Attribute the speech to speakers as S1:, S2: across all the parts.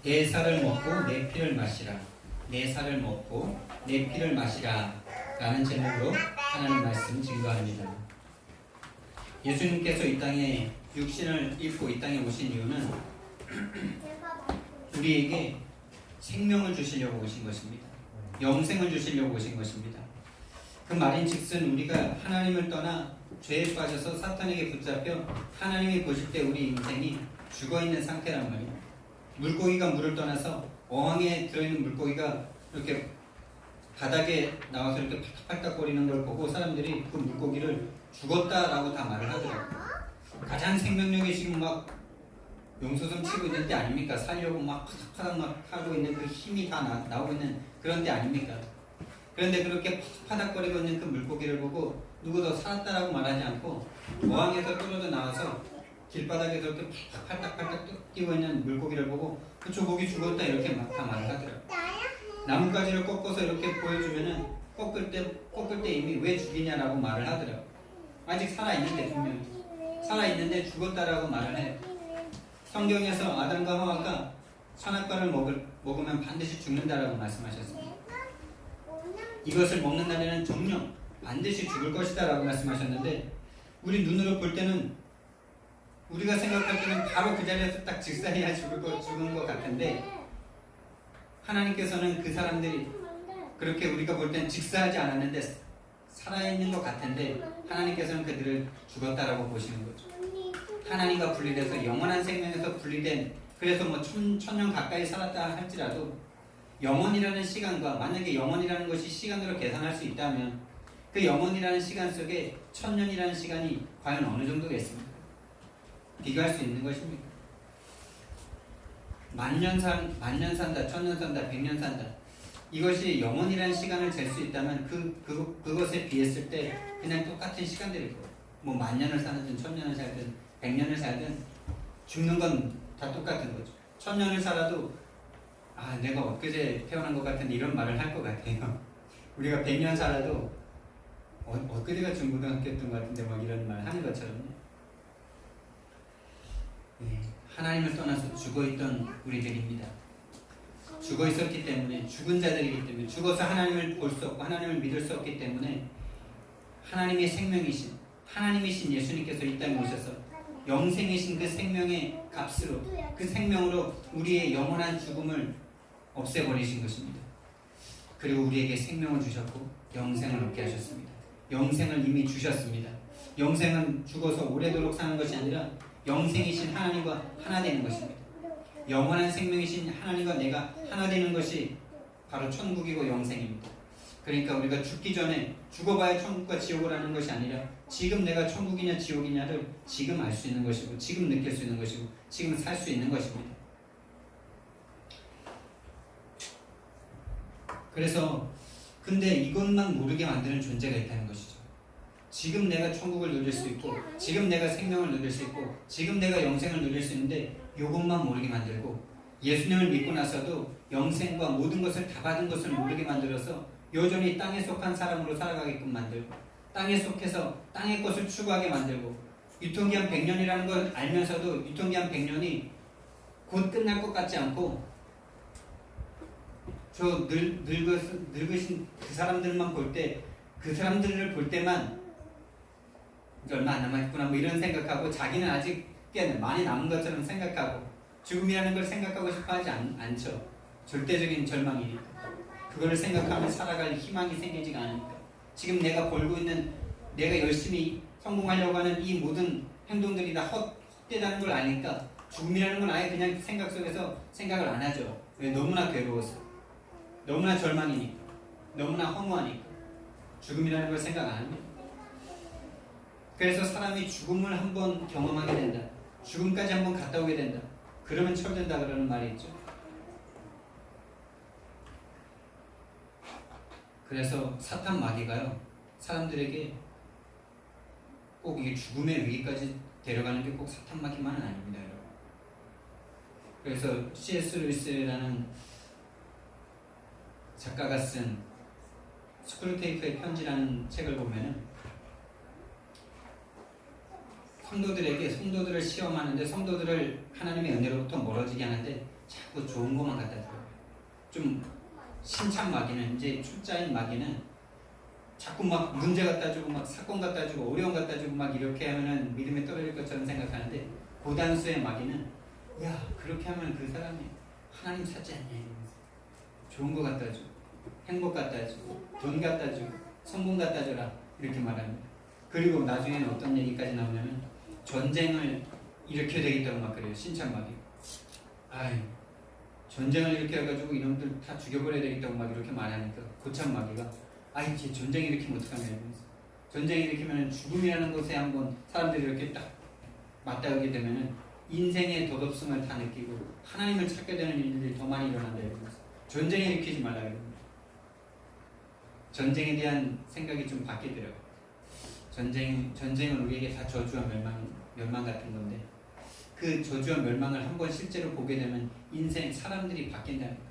S1: 내 살을 먹고 내 피를 마시라. 내 살을 먹고 내 피를 마시라 라는 제목으로 하나님 말씀을 증거합니다. 예수님께서 이 땅에 육신을 입고 이 땅에 오신 이유는 우리에게 생명을 주시려고 오신 것입니다. 영생을 주시려고 오신 것입니다. 그 말인즉슨 우리가 하나님을 떠나 죄에 빠져서 사탄에게 붙잡혀 하나님이 보실 때 우리 인생이 죽어있는 상태란 말이에요. 물고기가 물을 떠나서 어항에 들어있는 물고기가 이렇게 바닥에 나와서 이렇게 팔딱팔딱거리는 걸 보고 사람들이 그 물고기를 죽었다라고 다 말을 하더라고요. 가장 생명력이 지금 막 용솟음 치고 있는 때 아닙니까? 살려고 막 파닥파닥 막 하고 있는 그 힘이 다 나오고 있는 그런 때 아닙니까? 그런데 그렇게 파닥거리고 있는 그 물고기를 보고 누구도 살았다라고 말하지 않고 어항에서 떨어져 나와서 길바닥에서 이렇게 팔딱팔딱 뛰고 있는 물고기를 보고 그 조국이 죽었다 이렇게 막 다 말을 하더라고요. 나뭇가지를 꺾어서 이렇게 보여주면은 꺾을 때 이미 왜 죽이냐라고 말을 하더라고요. 아직 살아있는데 분명히 살아있는데 죽었다라고 말을 해요. 성경에서 아담과 하와가 선악과를 먹으면 반드시 죽는다라고 말씀하셨습니다. 이것을 먹는 날에는 정녕 반드시 죽을 것이다 라고 말씀하셨는데 우리 눈으로 볼 때는 우리가 생각할 때는 바로 그 자리에서 딱 직사해야 죽은 것 같은데 하나님께서는 그 사람들이 그렇게 우리가 볼 때는 직사하지 않았는데 살아있는 것 같은데 하나님께서는 그들을 죽었다라고 보시는 거죠. 하나님과 분리돼서 영원한 생명에서 분리된 그래서 뭐 천년 가까이 살았다 할지라도 영원이라는 시간과 만약에 영원이라는 것이 시간으로 계산할 수 있다면 그 영원이라는 시간 속에 천년이라는 시간이 과연 어느 정도겠습니까? 비교할 수 있는 것입니까? 만년 산다, 천년 산다, 백년 산다. 이것이 영원이라는 시간을 잴 수 있다면 그것에 비했을 때 그냥 똑같은 시간들일 거예요. 뭐 만년을 사든 천년을 살든 백년을 살든 죽는 건 다 똑같은 거죠. 천년을 살아도 내가 엊그제 태어난 것 같은 이런 말을 할 것 같아요. 우리가 100년 살아도 엊그제가 중고등학교였던 것 같은데 막 이런 말 하는 것처럼요. 네, 하나님을 떠나서 죽어있던 우리들입니다. 죽어 있었기 때문에 죽은 자들이기 때문에 죽어서 하나님을 볼 수 없고 하나님을 믿을 수 없기 때문에 하나님의 생명이신 하나님이신 예수님께서 이 땅에 오셔서 영생이신 그 생명의 값으로 그 생명으로 우리의 영원한 죽음을 없애버리신 것입니다. 그리고 우리에게 생명을 주셨고 영생을 얻게 하셨습니다. 영생을 이미 주셨습니다. 영생은 죽어서 오래도록 사는 것이 아니라 영생이신 하나님과 하나 되는 것입니다. 영원한 생명이신 하나님과 내가 하나 되는 것이 바로 천국이고 영생입니다. 그러니까 우리가 죽기 전에 죽어봐야 천국과 지옥을 아는 것이 아니라 지금 내가 천국이냐 지옥이냐를 지금 알 수 있는 것이고 지금 느낄 수 있는 것이고 지금 살 수 있는 것입니다. 그래서 근데 이것만 모르게 만드는 존재가 있다는 것이죠. 지금 내가 천국을 누릴 수 있고 지금 내가 생명을 누릴 수 있고 지금 내가 영생을 누릴 수 있는데 이것만 모르게 만들고 예수님을 믿고 나서도 영생과 모든 것을 다 받은 것을 모르게 만들어서 여전히 땅에 속한 사람으로 살아가게끔 만들고 땅에 속해서 땅의 것을 추구하게 만들고 유통기한 100년이라는 걸 알면서도 유통기한 100년이 곧 끝날 것 같지 않고 저 늙으신 그 사람들만 볼 때 그 사람들을 볼 때만 이제 얼마 안 남았구나 뭐 이런 생각하고 자기는 아직 꽤 많이 남은 것처럼 생각하고 죽음이라는 걸 생각하고 싶어 하지 않죠. 절대적인 절망이니까 그거를 생각하면 살아갈 희망이 생기지가 않으니까 지금 내가 벌고 있는 내가 열심히 성공하려고 하는 이 모든 행동들이 다 헛되다는 걸 아니까 죽음이라는 건 아예 그냥 생각 속에서 생각을 안 하죠. 왜? 너무나 괴로워서 너무나 절망이니까 너무나 허무하니까 죽음이라는 걸 생각 안 합니다. 그래서 사람이 죽음을 한번 경험하게 된다. 죽음까지 한번 갔다 오게 된다. 그러면 철든다 그러는 말이 있죠. 그래서 사탄 마귀가요 사람들에게 꼭 이게 죽음의 위기까지 데려가는 게 꼭 사탄 마귀만은 아닙니다, 여러분. 그래서 C.S. 루이스라는 작가가 쓴 스크루테이프의 편지라는 책을 보면은 성도들을 시험하는데 성도들을 하나님의 은혜로부터 멀어지게 하는데 자꾸 좋은 것만 갖다 줘요. 좀 신참 마귀는 이제 초짜인 마귀는 자꾸 막 문제 갖다 주고 막 사건 갖다 주고 어려움 갖다 주고 막 이렇게 하면은 믿음에 떨어질 것처럼 생각하는데 고단수의 마귀는 야 그렇게 하면 그 사람이 하나님 찾지 않냐 이러면서 좋은 거 갖다 주고 행복 갖다 주고 돈 갖다 주고 성공 갖다 줘라 이렇게 말합니다. 그리고 나중에는 어떤 얘기까지 나오냐면 전쟁을 일으켜야 되겠다고 막 그래요. 신참 마귀. 아이 전쟁을 일으켜가지고 이놈들 다 죽여버려야 되겠다고 막 이렇게 말하니까 고참 마귀가 아이 이제 전쟁 일으키면 어떡하냐 이러면서 전쟁 일으키면 죽음이라는 것에 한번 사람들이 이렇게 딱 맞닿게 되면은 인생의 덧없음을 다 느끼고 하나님을 찾게 되는 일들이 더 많이 일어난다 이러면서 전쟁 일으키지 말라 이러면서 전쟁에 대한 생각이 좀 바뀌더라고요. 전쟁은 우리에게 다 저주와 멸망 같은 건데 그 저주와 멸망을 한번 실제로 보게 되면 인생 사람들이 바뀐다는 거예요.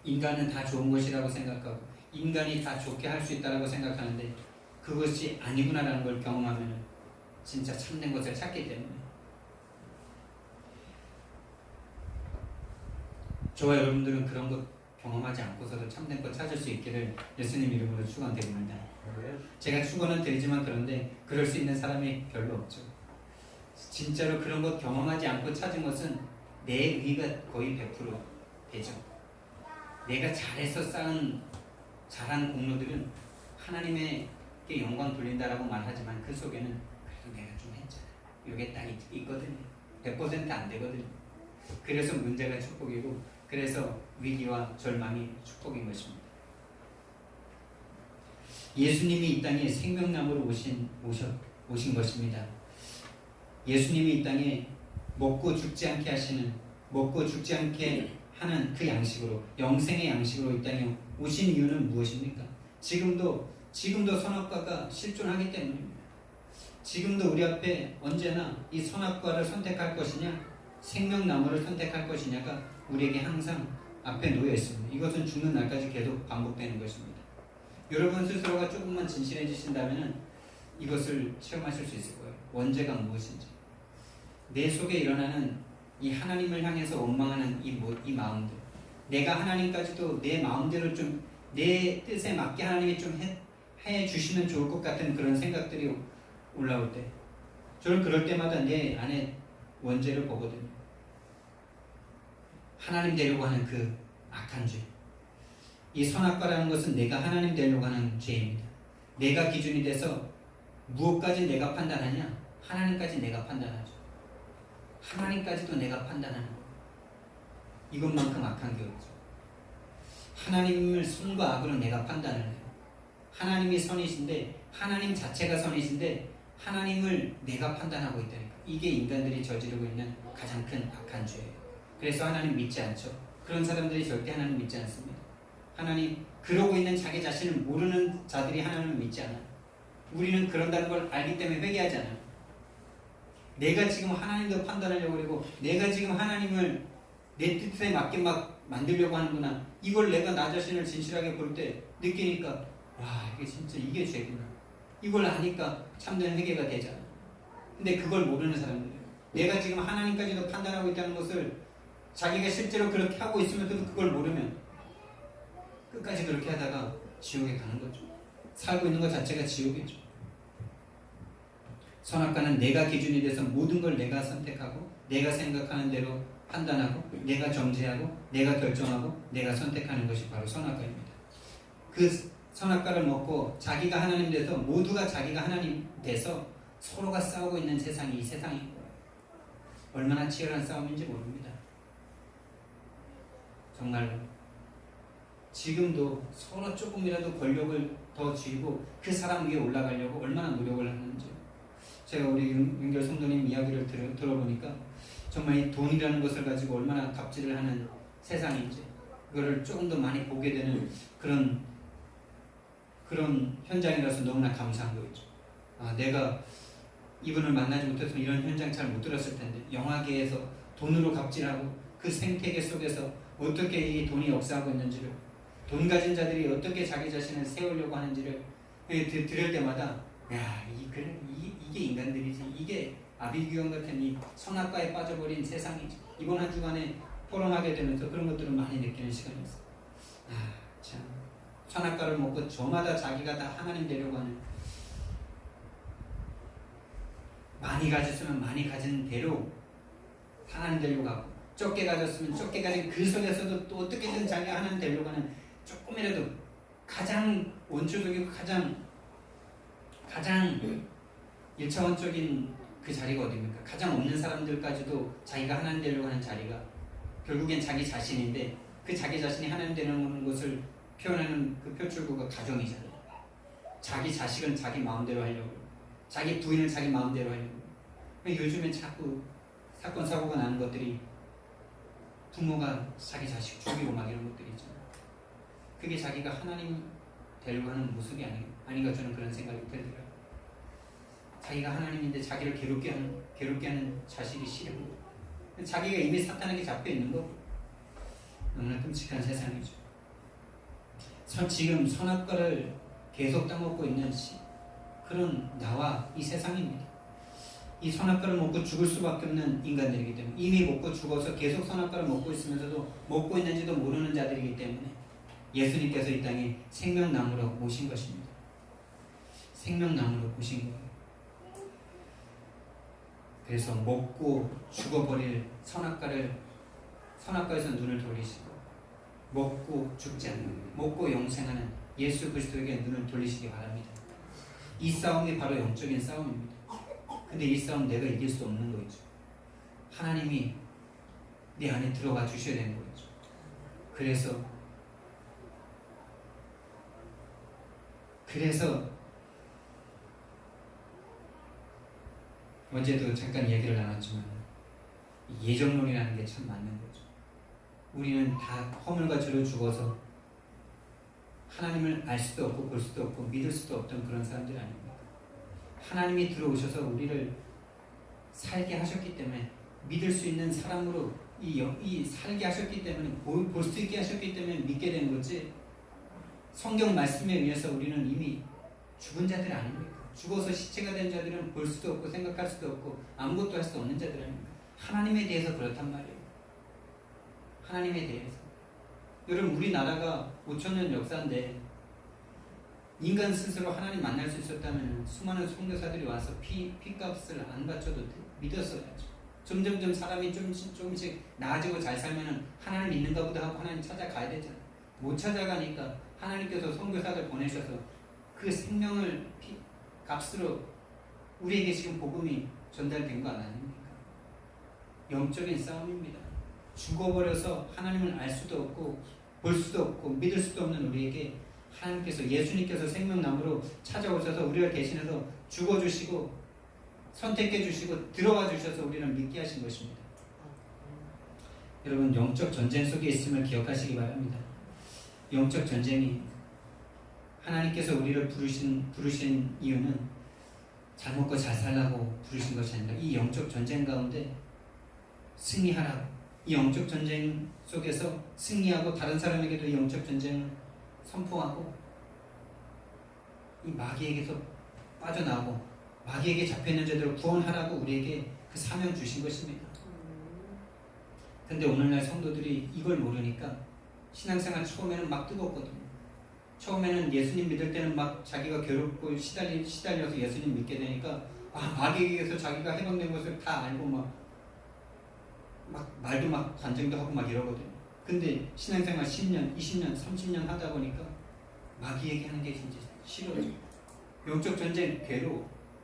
S1: 인간은 다 좋은 것이라고 생각하고 인간이 다 좋게 할 수 있다고 생각하는데 그것이 아니구나라는 걸 경험하면 진짜 참된 것을 찾기 때문에 저와 여러분들은 그런 것 경험하지 않고서도 참된 것 찾을 수 있기를 예수님 이름으로 축원드립니다. 제가 축원은 드리지만 그런데 그럴 수 있는 사람이 별로 없죠. 진짜로 그런 것 경험하지 않고 찾은 것은 내 의가 거의 100% 되죠. 내가 잘해서 잘한 공로들은 하나님에게 영광 돌린다라고 말하지만 그 속에는 그래도 내가 좀 했잖아. 이게 딱 있거든요. 100% 안 되거든요. 그래서 문제가 축복이고 그래서 위기와 절망이 축복인 것입니다. 예수님이 이 땅에 생명나무로 오신 것입니다. 예수님이 이 땅에 먹고 죽지 않게 하는 그 양식으로 영생의 양식으로 이 땅에 오신 이유는 무엇입니까? 지금도 선악과가 실존하기 때문입니다. 지금도 우리 앞에 언제나 이 선악과를 선택할 것이냐 생명나무를 선택할 것이냐가 우리에게 항상 앞에 놓여 있습니다. 이것은 죽는 날까지 계속 반복되는 것입니다. 여러분 스스로가 조금만 진실해지신다면 이것을 체험하실 수 있을 거예요. 원죄가 무엇인지 내 속에 일어나는 이 하나님을 향해서 원망하는 이 마음들 내가 하나님까지도 내 마음대로 좀 내 뜻에 맞게 하나님이 좀 해 주시면 좋을 것 같은 그런 생각들이 올라올 때 저는 그럴 때마다 내 안에 원죄를 보거든요. 하나님 되려고 하는 그 악한 죄. 이 선악과라는 것은 내가 하나님 되려고 하는 죄입니다. 내가 기준이 돼서 무엇까지 내가 판단하냐? 하나님까지 내가 판단하죠. 하나님까지도 내가 판단하는 거. 이것만큼 악한 게 없죠. 하나님을 선과 악으로 내가 판단을 해요. 하나님이 선이신데 하나님 자체가 선이신데 하나님을 내가 판단하고 있다니까. 이게 인간들이 저지르고 있는 가장 큰 악한 죄예요. 그래서 하나님 믿지 않죠. 그런 사람들이 절대 하나님 믿지 않습니다. 하나님 그러고 있는 자기 자신을 모르는 자들이 하나님을 믿지 않아요. 우리는 그런다는 걸 알기 때문에 회개하잖아요. 내가 지금 하나님도 판단하려고 그러고 내가 지금 하나님을 내 뜻에 맞게 막 만들려고 하는구나. 이걸 내가 나 자신을 진실하게 볼 때 느끼니까 와 이게 진짜 이게 죄구나. 이걸 아니까 참된 회개가 되잖아. 근데 그걸 모르는 사람들이에요. 내가 지금 하나님까지도 판단하고 있다는 것을 자기가 실제로 그렇게 하고 있으면서도 그걸 모르면 끝까지 그렇게 하다가 지옥에 가는 거죠. 살고 있는 것 자체가 지옥이죠. 선악과는 내가 기준이 돼서 모든 걸 내가 선택하고 내가 생각하는 대로 판단하고 내가 정죄하고 내가 결정하고 내가 선택하는 것이 바로 선악과입니다. 그 선악과를 먹고 자기가 하나님 돼서 모두가 자기가 하나님 돼서 서로가 싸우고 있는 세상이 이 세상인 거예요. 얼마나 치열한 싸움인지 모릅니다. 정말로 지금도 서로 조금이라도 권력을 더 쥐고 그 사람 위에 올라가려고 얼마나 노력을 하는지 제가 우리 윤결 성도님 이야기를 들어보니까 정말 이 돈이라는 것을 가지고 얼마나 갑질을 하는 세상인지 그거를 조금 더 많이 보게 되는 그런 현장이라서 너무나 감사한 거죠. 아, 내가 이분을 만나지 못해서 이런 현장 잘 못 들었을 텐데 영화계에서 돈으로 갑질하고 그 생태계 속에서 어떻게 이 돈이 역사하고 있는지를 돈 가진 자들이 어떻게 자기 자신을 세우려고 하는지를 들을 때마다 야, 이 이게 인간들이지. 이게 아비규환 같은 이 선악과에 빠져버린 세상이지. 이번 한 주간에 토론하게 되면서 그런 것들을 많이 느끼는 시간이었어요. 참 선악과를 먹고 저마다 자기가 다 하나님 되려고 하는, 많이 가졌으면 많이 가진 대로 하나님 되려고 하고, 적게 가졌으면 적게 가진 그 속에서도 또 어떻게든 자기가 하나님 되려고 하는, 조금이라도 가장 원초적이고 가장 1차원적인 그 자리가 어디입니까? 가장 없는 사람들까지도 자기가 하나님 되려고 하는 자리가 결국엔 자기 자신인데, 그 자기 자신이 하나님 되는 것을 표현하는 그 표출구가 가정이잖아요. 자기 자식은 자기 마음대로 하려고, 자기 부인을 자기 마음대로 하려고. 요즘엔 자꾸 사건 사고가 나는 것들이 부모가 자기 자식 죽이고 막 이런 것들이 있잖아요. 그게 자기가 하나님 되려고 하는 모습이 아닌가 저는 그런 생각이 들더라고요. 자기가 하나님인데 자기를 괴롭게 하는 자식이 싫고, 자기가 이미 사탄에게 잡혀 있는 거고. 너무나 끔찍한 세상이죠. 지금 선악과를 계속 따먹고 있는 그런 나와 이 세상입니다. 이 선악과를 먹고 죽을 수밖에 없는 인간들이기 때문에, 이미 먹고 죽어서 계속 선악과를 먹고 있으면서도 먹고 있는지도 모르는 자들이기 때문에 예수님께서 이 땅에 생명나무로 모신 것입니다. 생명나무로 모신 거예요. 그래서 먹고 죽어버릴 선악과에서 눈을 돌리시고, 먹고 죽지 않는, 먹고 영생하는 예수 그리스도에게 눈을 돌리시기 바랍니다. 이 싸움이 바로 영적인 싸움입니다. 근데 이 싸움 내가 이길 수 없는 거죠. 하나님이 내 안에 들어가 주셔야 되는 거죠. 그래서 어제도 잠깐 얘기를 나눴지만 예정론이라는 게 참 맞는 거죠. 우리는 다 허물과 죄로 죽어서 하나님을 알 수도 없고 볼 수도 없고 믿을 수도 없던 그런 사람들이 아닙니까? 하나님이 들어오셔서 우리를 살게 하셨기 때문에, 믿을 수 있는 사람으로 이 살게 하셨기 때문에, 볼 수 있게 하셨기 때문에 믿게 된 거지, 성경 말씀에 의해서 우리는 이미 죽은 자들 아닙니까? 죽어서 시체가 된 자들은 볼 수도 없고 생각할 수도 없고 아무것도 할 수 없는 자들 아닙니까? 하나님에 대해서 그렇단 말이에요. 하나님에 대해서. 여러분, 우리나라가 5,000년 역사인데 인간 스스로 하나님 만날 수 있었다면 수많은 선교사들이 와서 피값을 안 바쳐도 믿었어야죠. 점점점 사람이 조금씩 나아지고 잘 살면 하나님 있는가 보다 하고 하나님 찾아가야 되잖아. 못 찾아가니까 하나님께서 선교사들 보내셔서 그 생명을 값으로 우리에게 지금 복음이 전달된 거 아닙니까? 영적인 싸움입니다. 죽어버려서 하나님을 알 수도 없고 볼 수도 없고 믿을 수도 없는 우리에게 하나님께서, 예수님께서 생명나무로 찾아오셔서 우리를 대신해서 죽어주시고 선택해 주시고 들어와 주셔서 우리를 믿게 하신 것입니다. 여러분, 영적 전쟁 속에 있음을 기억하시기 바랍니다. 영적 전쟁이, 하나님께서 우리를 부르신 이유는 잘 먹고 잘 살라고 부르신 것이 아니라 이 영적 전쟁 가운데 승리하라고, 이 영적 전쟁 속에서 승리하고 다른 사람에게도 이 영적 전쟁을 선포하고 이 마귀에게서 빠져나오고 마귀에게 잡혀있는 자들을 구원하라고 우리에게 그 사명 주신 것입니다. 근데 오늘날 성도들이 이걸 모르니까 신앙생활 처음에는 막 뜨겁거든요. 처음에는 예수님 믿을 때는 막 자기가 괴롭고 시달려서 예수님 믿게 되니까 마귀에게서 자기가 해방된 것을 다 알고 막 말도 막 간증도 하고 막 이러거든요. 근데 신앙생활 10년, 20년, 30년 하다 보니까 마귀에게 하는 게 진짜 싫어요. 영적 전쟁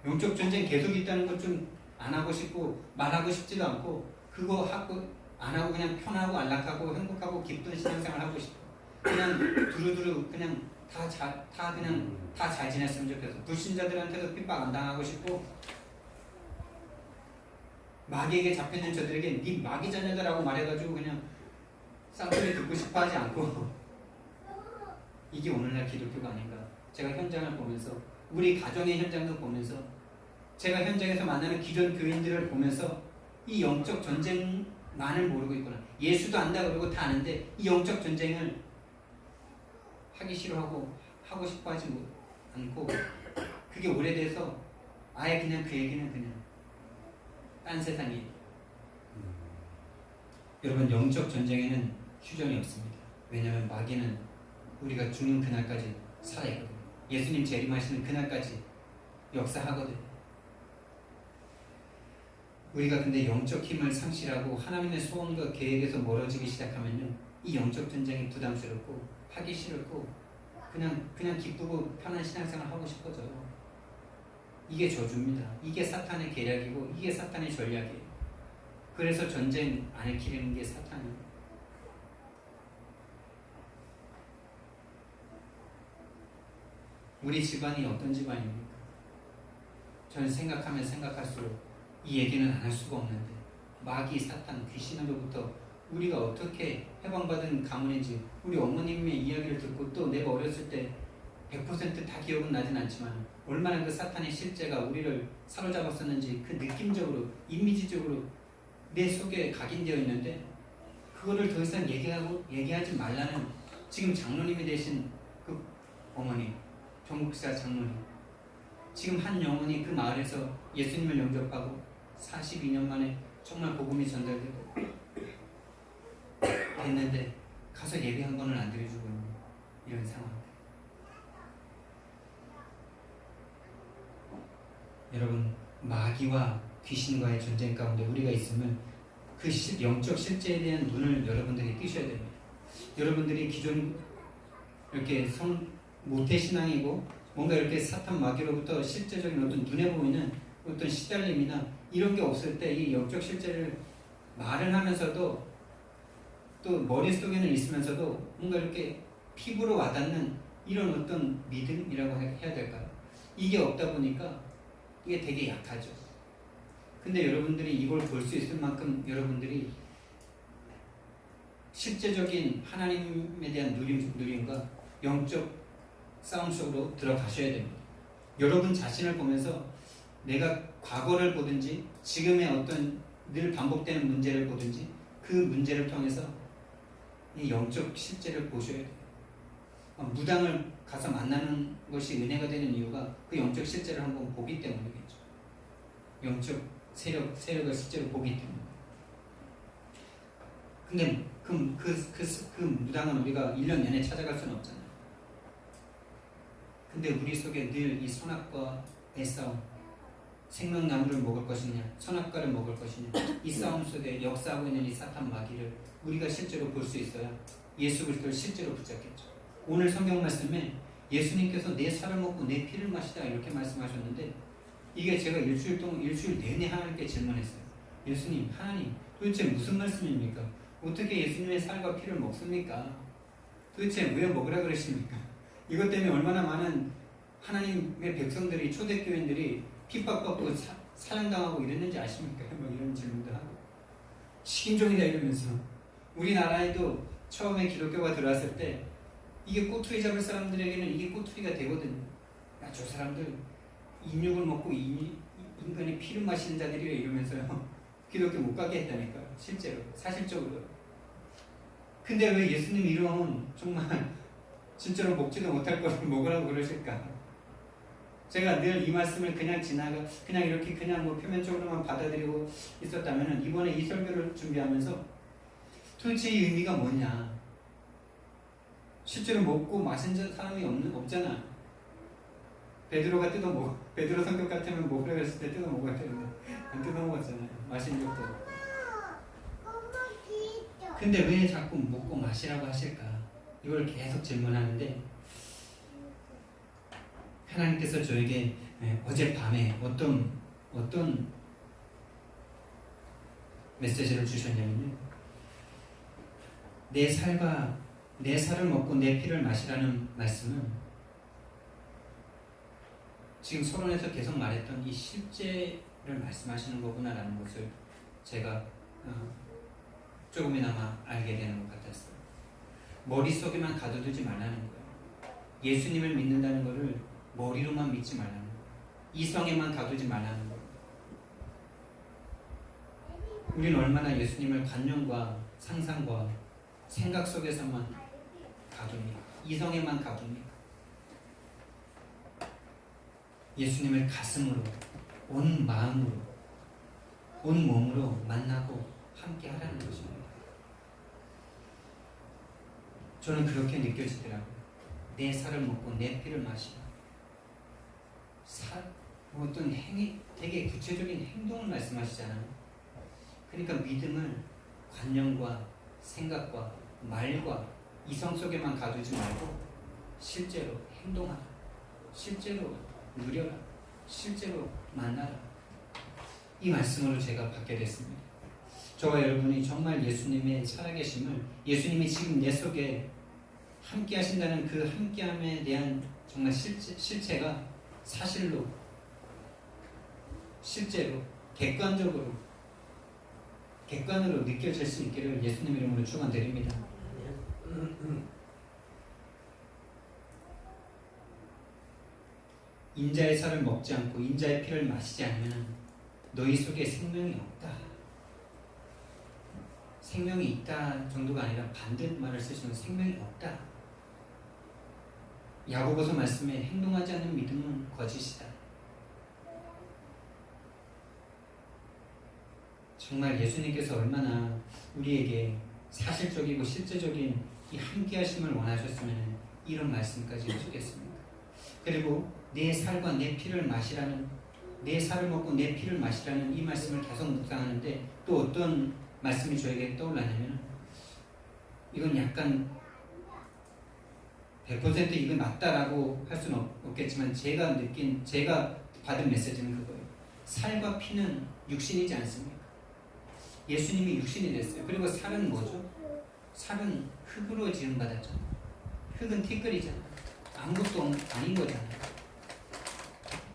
S1: 영적 전쟁 계속 있다는 것 좀 안 하고 싶고 말하고 싶지도 않고, 그거 하고 안 하고 그냥 편하고 안락하고 행복하고 기쁜 신앙생활 하고 싶어. 그냥 두루두루 그냥 다 잘 지냈으면 좋겠어. 불신자들한테도 핍박 안 당하고 싶고, 마귀에게 잡혀있는 저들에게 네 마귀 자녀들하고 말해가지고 그냥 쌍소리 듣고 싶어 하지 않고, 이게 오늘날 기독교가 아닌가. 제가 현장을 보면서, 우리 가정의 현장도 보면서, 제가 현장에서 만나는 기존 교인들을 보면서 이 영적 전쟁만을 모르고 있구나. 예수도 안다 그러고 다 아는데 이 영적 전쟁을 하기 싫어하고 하고 싶어 하지 않고, 그게 오래돼서 아예 그냥 그 얘기는 그냥 딴 세상 얘기. 여러분, 영적 전쟁에는 휴전이 없습니다. 왜냐하면 마귀는 우리가 죽는 그날까지 살아있거든요. 예수님 재림하시는 그날까지 역사하거든요. 우리가 근데 영적 힘을 상실하고 하나님의 소원과 계획에서 멀어지기 시작하면요, 이 영적 전쟁이 부담스럽고 하기 싫고 그냥 기쁘고 편한 신앙생활 하고 싶어져요. 이게 저주입니다. 이게 사탄의 계략이고 이게 사탄의 전략이에요. 그래서 전쟁 안 일으키는 게 사탄이에요. 우리 집안이 어떤 집안입니까? 저는 생각하면 생각할수록 이 얘기는 안 할 수가 없는데, 마귀, 사탄, 귀신으로부터 우리가 어떻게 해방받은 가문인지 우리 어머님의 이야기를 듣고 또 내가 어렸을 때 100% 다 기억은 나진 않지만 얼마나 그 사탄의 실제가 우리를 사로잡았었는지 그 느낌적으로, 이미지적으로 내 속에 각인되어 있는데, 그거를 더 이상 얘기하지 말라는 지금 장로님이 되신 그 어머니, 정국사 장로님, 지금 한 영혼이 그 마을에서 예수님을 영접하고 42년 만에 정말 복음이 전달되고 됐는데 가서 예배 한 번을 안 드려주고 있는 이런 상황. 여러분, 마귀와 귀신과의 전쟁 가운데 우리가 있으면 그 영적 실제에 대한 눈을 여러분들이 뜨셔야 됩니다. 여러분들이 기존 이렇게 모태신앙이고 뭔가 이렇게 사탄 마귀로부터 실제적인 어떤 눈에 보이는 어떤 시달림이나 이런 게 없을 때 이 영적 실제를 말을 하면서도 또 머릿속에는 있으면서도 뭔가 이렇게 피부로 와닿는 이런 어떤 믿음이라고 해야 될까요? 이게 없다 보니까 이게 되게 약하죠. 근데 여러분들이 이걸 볼 수 있을 만큼 여러분들이 실제적인 하나님에 대한 누림과 영적 싸움 속으로 들어가셔야 됩니다. 여러분 자신을 보면서 내가 과거를 보든지 지금의 어떤 늘 반복되는 문제를 보든지 그 문제를 통해서 이 영적 실제를 보셔야 돼요. 무당을 가서 만나는 것이 은혜가 되는 이유가 그 영적 실제를 한번 보기 때문이겠죠. 영적 세력을 실제로 보기 때문에. 근데 그 무당은 우리가 1년 내내 찾아갈 수는 없잖아요. 근데 우리 속에 늘 이 선악과의 싸움, 생명나무를 먹을 것이냐, 선악과를 먹을 것이냐, 이 싸움 속에 역사하고 있는 이 사탄 마귀를 우리가 실제로 볼 수 있어야 예수 그리스도를 실제로 붙잡겠죠. 오늘 성경 말씀에 예수님께서 내 살을 먹고 내 피를 마시다 이렇게 말씀하셨는데, 이게 제가 일주일 내내 하나님께 질문했어요. 예수님, 하나님, 도대체 무슨 말씀입니까? 어떻게 예수님의 살과 피를 먹습니까? 도대체 왜 먹으라 그러십니까? 이것 때문에 얼마나 많은 하나님의 백성들이, 초대교인들이 핍박받고 사형당하고 이랬는지 아십니까? 뭐 이런 질문도 하고, 식인종이다 이러면서. 우리나라에도 처음에 기독교가 들어왔을 때 이게 꼬투리 잡을 사람들에게는 이게 꼬투리가 되거든요. 야, 저 사람들 인육을 먹고 인간의 피를 마시는 자들이래 이러면서요. 기독교 못 가게 했다니까요. 실제로, 사실적으로. 근데 왜 예수님 이런 정말 진짜로 먹지도 못할 거를 먹으라고 그러실까? 제가 늘 이 말씀을 그냥 그냥 이렇게 그냥 뭐 표면적으로만 받아들이고 있었다면 이번에 이 설교를 준비하면서 도대체 이 의미가 뭐냐? 실제로 먹고 마신 사람이 없잖아. 베드로가 베드로 성격 같으면 먹으라고 했을 때 뜯어 먹어야 되는데 안 뜯어 먹었잖아요. 마신 적도. 근데 왜 자꾸 먹고 마시라고 하실까? 이걸 계속 질문하는데, 하나님께서 저에게 어젯밤에 어떤 메시지를 주셨냐면요, 내 살을 먹고 내 피를 마시라는 말씀은 지금 서론에서 계속 말했던 이 실제를 말씀하시는 거구나라는 것을 제가 조금이나마 알게 되는 것 같았어요. 머릿속에만 가둬두지 말라는 거예요. 예수님을 믿는다는 것을 머리로만 믿지 말라는 거예요. 이성에만 가두지 말라는 거예요. 우리는 얼마나 예수님을 관념과 상상과 생각 속에서만 가둡니까? 이성에만 가둡니까? 예수님을 가슴으로, 온 마음으로, 온 몸으로 만나고 함께 하라는 것입니다. 저는 그렇게 느껴지더라고요. 내 살을 먹고 내 피를 마시라. 어떤 행위, 되게 구체적인 행동을 말씀하시잖아요. 그러니까 믿음을 관념과 생각과 말과 이성 속에만 가두지 말고 실제로 행동하라. 실제로 누려라. 실제로 만나라. 이 말씀으로 제가 받게 됐습니다. 저와 여러분이 정말 예수님의 살아계심을, 예수님이 지금 내 속에 함께 하신다는 그 함께함에 대한 정말 실체가 사실로, 실제로, 객관으로 느껴질 수 있기를 예수님 이름으로 축원드립니다. 인자의 살을 먹지 않고 인자의 피를 마시지 않으면 너희 속에 생명이 없다. 생명이 있다 정도가 아니라 반대말을 쓰시면 생명이 없다. 야고보서 말씀에 행동하지 않는 믿음은 거짓이다. 정말 예수님께서 얼마나 우리에게 사실적이고 실제적인 이 함께하심을 원하셨으면 이런 말씀까지 해주겠습니까? 그리고 내 살과 내 피를 마시라는, 내 살을 먹고 내 피를 마시라는 이 말씀을 계속 묵상하는데 또 어떤 말씀이 저에게 떠올랐냐면, 이건 약간 100% 이거 맞다라고 할 수는 없겠지만 제가 받은 메시지는 그거예요. 살과 피는 육신이지 않습니까? 예수님이 육신이 됐어요. 그리고 살은 뭐죠? 살은 흙으로 지음받았잖아요. 흙은 티끌이잖아요. 아무것도 아닌 거잖아요.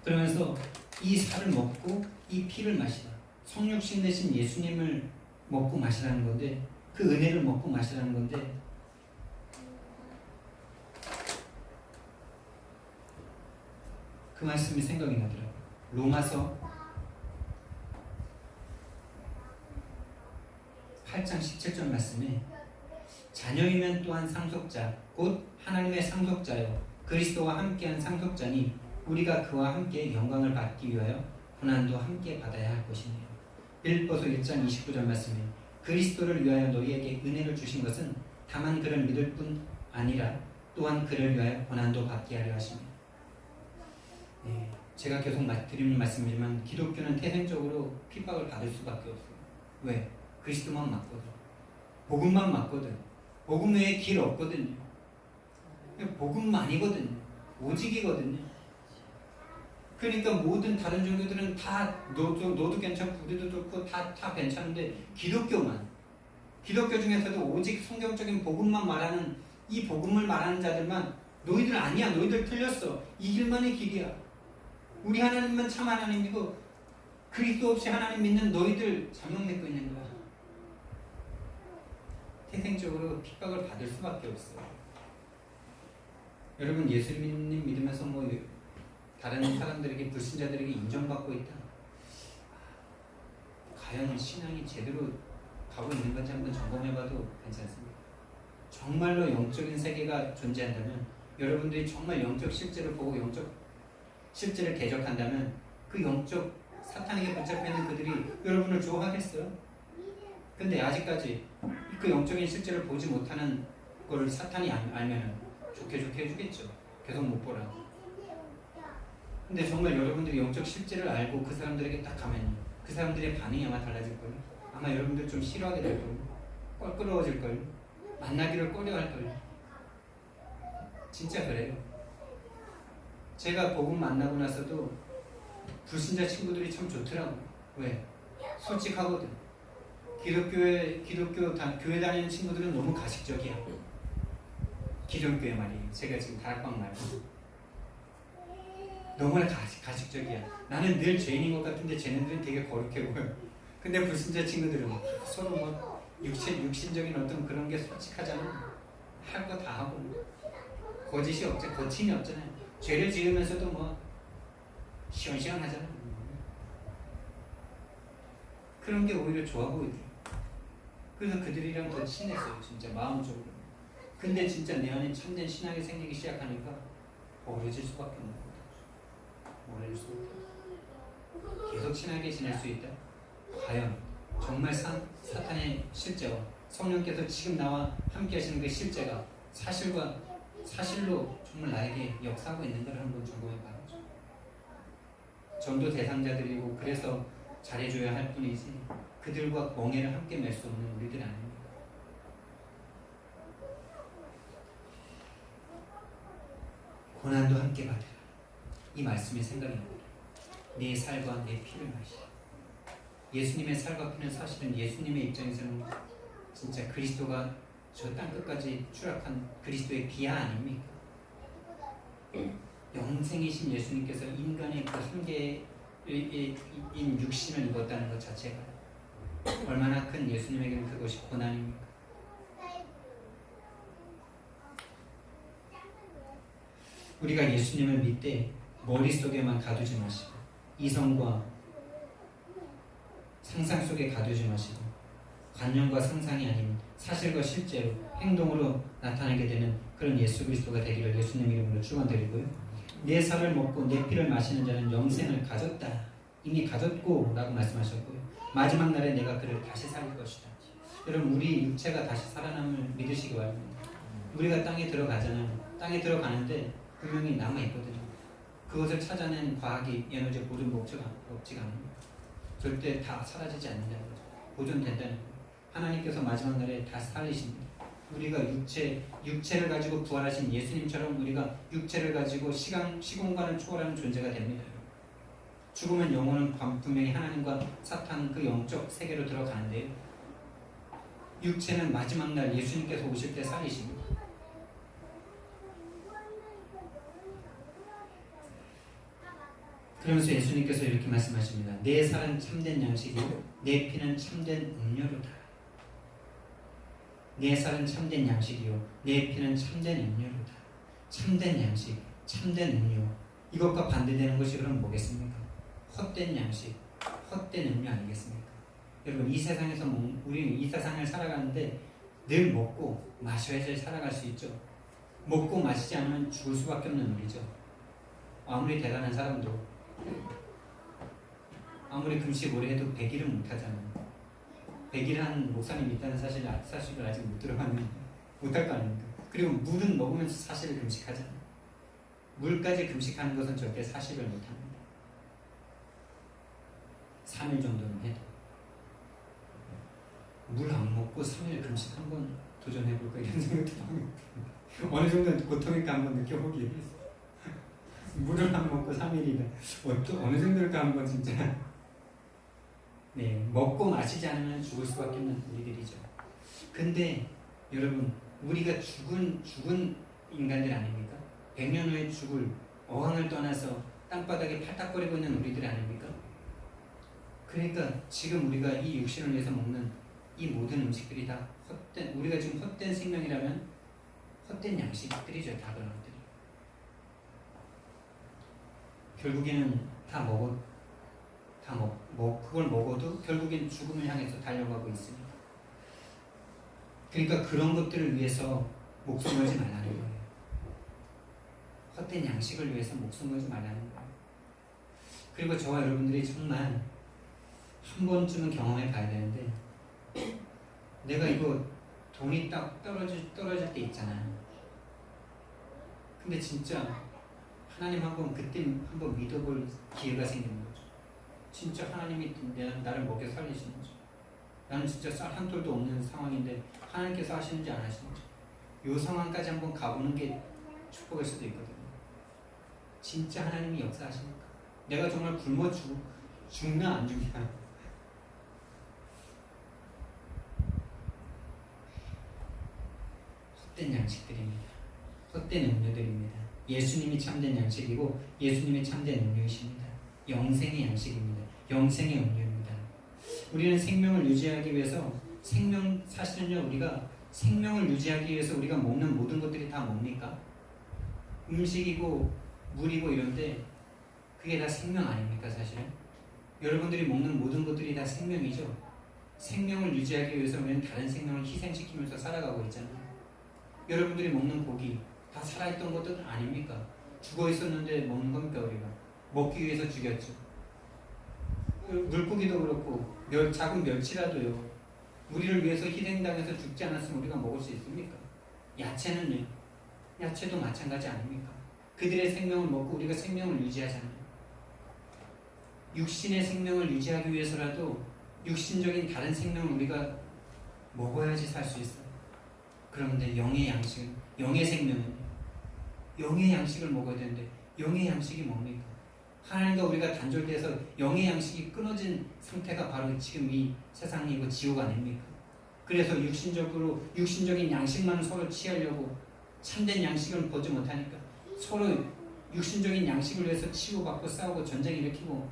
S1: 그러면서 이 살을 먹고 이 피를 마시라. 성육신 되신 예수님을 먹고 마시라는 건데, 그 은혜를 먹고 마시라는 건데, 그 말씀이 생각이 나더라고요. 로마서 8장 17절 말씀에 자녀이면 또한 상속자 곧 하나님의 상속자요 그리스도와 함께한 상속자니 우리가 그와 함께 영광을 받기 위하여 고난도 함께 받아야 할 것이니라. 빌립보서 1장 29절 말씀에 그리스도를 위하여 너희에게 은혜를 주신 것은 다만 그를 믿을 뿐 아니라 또한 그를 위하여 고난도 받게 하려 하십니다. 네, 제가 계속 드리는 말씀이지만 기독교는 태생적으로 핍박을 받을 수밖에 없어요. 왜? 그리스도만 맞거든. 복음만 맞거든. 복음 외에 길 없거든요. 복음만이거든요. 오직이거든요. 그러니까 모든 다른 종교들은 다 너도 괜찮고 우리도 좋고 다 괜찮은데 기독교 중에서도 오직 성경적인 복음만 말하는, 이 복음을 말하는 자들만 너희들 아니야, 너희들 틀렸어, 이 길만의 길이야, 우리 하나님만 참 하나님이고 그리스도 없이 하나님 믿는 너희들 잘못 믿고 있는 거야. 태생적으로 핍박을 받을 수밖에 없어요. 여러분, 예수님 믿으면서 다른 사람들에게, 불신자들에게 인정받고 있다. 과연 신앙이 제대로 가고 있는 건지 한번 점검해봐도 괜찮습니다. 정말로 영적인 세계가 존재한다면, 여러분들이 정말 영적 실제를 보고 영적 실제를 대적한다면 그 영적 사탄에게 붙잡혀있는 그들이 여러분을 좋아하겠어요? 근데 아직까지 그 영적인 실제를 보지 못하는 걸 사탄이 알면 좋게 해주겠죠. 계속 못 보라고. 근데 정말 여러분들이 영적 실제를 알고 그 사람들에게 딱 가면 그 사람들의 반응이 아마 달라질걸요. 아마 여러분들 좀 싫어하게 될걸요. 껄끄러워질걸요. 만나기를 꺼려할걸요. 진짜 그래요. 제가 복음 만나고 나서도 불신자 친구들이 참 좋더라고요. 왜? 솔직하거든. 교회 다니는 친구들은 너무 가식적이야. 기존교회 말이에요. 제가 지금 다락방 말고. 너무나 가식적이야. 나는 늘 죄인인 것 같은데 쟤네들은 되게 거룩해 보여. 근데 불신자 친구들은 서로 육신적인 어떤 그런 게 솔직하잖아. 할 거 다 하고. 거짓이 없잖아. 거침이 없잖아요. 죄를 지으면서도 시원시원하잖아. 그런 게 오히려 좋아 보이더라고. 그래서 그들이랑 더 친했어요. 진짜 마음적으로. 근데 진짜 내 안에 참된 신앙이 생기기 시작하니까 멀어질 수밖에 없는 거죠. 멀어질 수밖에 없어요. 계속 친하게 지낼 수 있다? 과연 정말 사탄의 실제와 성령께서 지금 나와 함께 하시는 그 실제가 사실로 정말 나에게 역사하고 있는 걸 한번 점검해봐요. 전도 대상자들이고 그래서 잘해줘야 할 뿐이지 그들과 멍해를 함께 맬 수 없는 우리들 아닙니다. 고난도 함께 받으라. 이 말씀이 생각이 납니다. 내 살과 내 피를 마시라. 예수님의 살과 피는 사실은 예수님의 입장에서는 진짜 그리스도가 저 땅끝까지 추락한 그리스도의 비하 아닙니까? 영생이신 예수님께서 인간의 그 한계인 육신을 입었다는 것 자체가 얼마나 큰 예수님에게는 그것이 고난입니까? 우리가 예수님을 믿되 머릿속에만 가두지 마시고 이성과 상상 속에 가두지 마시고 관념과 상상이 아닌 사실과 실제로 행동으로 나타나게 되는 그런 예수 그리스도가 되기를 예수님 이름으로 축원드리고요. 내 살을 먹고 내 피를 마시는 자는 영생을 가졌다. 이미 가졌고 라고 말씀하셨고요. 마지막 날에 내가 그를 다시 살릴 것이다. 여러분 우리 육체가 다시 살아남을 믿으시기 바랍니다. 우리가 땅에 들어가잖아요. 땅에 들어가는데 분명히 남아있거든요. 그것을 찾아낸 과학이 에너지 보존 법칙가 아닙니다. 절대 다 사라지지 않는다는 거죠. 보존된다는 거예요. 하나님께서 마지막 날에 다시 살리십니다. 우리가 육체를 가지고 부활하신 예수님처럼 우리가 육체를 가지고 시공간을 초월하는 존재가 됩니다. 죽으면 영혼은 분명히 하나님과 사탄 그 영적 세계로 들어가는데요. 육체는 마지막 날 예수님께서 오실 때 살리십니다. 그러면서 예수님께서 이렇게 말씀하십니다. 내 살은 참된 양식이고 내 피는 참된 음료로다. 내 살은 참된 양식이요 내 피는 참된 음료로다. 참된 양식, 참된 음료, 이것과 반대되는 것이 그럼 뭐겠습니까? 헛된 양식, 헛된 음료 아니겠습니까? 여러분 이 세상에서 우리는 이 세상을 살아가는데 늘 먹고 마셔야지 살아갈 수 있죠. 먹고 마시지 않으면 죽을 수밖에 없는 우리죠. 아무리 대단한 사람도 아무리 금식 오래 해도 100일은 못하잖아요. 100일 한 목사님 있다는 사실을 아직 못 들어봤는데 못할 거 아닙니까? 그리고 물은 먹으면서 사실을 금식하잖아요. 물까지 금식하는 것은 절대 사실을 못합니다. 3일 정도는 해도 물 안 먹고 3일 금식 한번 도전해볼까 이런 생각도 합니다. 어느 정도 고통일까 한번 느껴보기 위해서 물을 안 먹고 3일이다. 어느 정도일까 한번 진짜 먹고 마시지 않으면 죽을 수밖에 없는 우리들이죠. 근데 여러분 우리가 죽은 인간들 아닙니까? 100년 후에 죽을 어항을 떠나서 땅바닥에 팔딱거리고 있는 우리들 아닙니까? 그러니까 지금 우리가 이 육신을 위해서 먹는 이 모든 음식들이 다 헛된, 우리가 지금 헛된 생명이라면 헛된 양식들이죠. 다 그런 것들이. 결국에는 그걸 먹어도 결국엔 죽음을 향해서 달려가고 있습니다. 그러니까 그런 것들을 위해서 목숨 걸지 말라는 거예요. 헛된 양식을 위해서 목숨 걸지 말라는 거예요. 그리고 저와 여러분들이 정말 한 번쯤은 경험해 봐야 되는데 내가 이거 돈이 딱 떨어질 때 있잖아요. 근데 진짜 하나님 그때 한번 믿어볼 기회가 생기는 거죠. 진짜 하나님이 나를 먹여 살리시는 거죠. 나는 진짜 쌀 한 톨도 없는 상황인데 하나님께서 하시는지 안 하시는지 이 상황까지 한번 가보는 게 축복일 수도 있거든요. 진짜 하나님이 역사하시니까 내가 정말 굶어 죽나 안 죽냐. 헛된 양식들입니다. 헛된 음료들입니다. 예수님이 참된 양식이고 예수님이 참된 음료이십니다. 영생의 양식입니다. 영생의 음료입니다. 우리는 생명을 유지하기 위해서 사실은요 우리가 생명을 유지하기 위해서 우리가 먹는 모든 것들이 다 뭡니까? 음식이고 물이고 이런데 그게 다 생명 아닙니까 사실은? 여러분들이 먹는 모든 것들이 다 생명이죠. 생명을 유지하기 위해서 우리는 다른 생명을 희생시키면서 살아가고 있잖아요. 여러분들이 먹는 고기 다 살아있던 것들 아닙니까? 죽어 있었는데 먹는 겁니까 우리가? 먹기 위해서 죽였죠. 물고기도 그렇고 작은 멸치라도요. 우리를 위해서 희생당해서 죽지 않았으면 우리가 먹을 수 있습니까? 야채는요. 야채도 마찬가지 아닙니까? 그들의 생명을 먹고 우리가 생명을 유지하잖아요. 육신의 생명을 유지하기 위해서라도 육신적인 다른 생명을 우리가 먹어야지 살 수 있어요. 그런데 영의 양식은, 영의 생명은 영의 양식을 먹어야 되는데 영의 양식이 뭡니까? 하나님과 우리가 단절돼서 영의 양식이 끊어진 상태가 바로 지금 이 세상이고 지옥 아닙니까? 그래서 육신적인 양식만 서로 취하려고 참된 양식을 보지 못하니까 서로 육신적인 양식을 위해서 치고받고 싸우고 전쟁 일으키고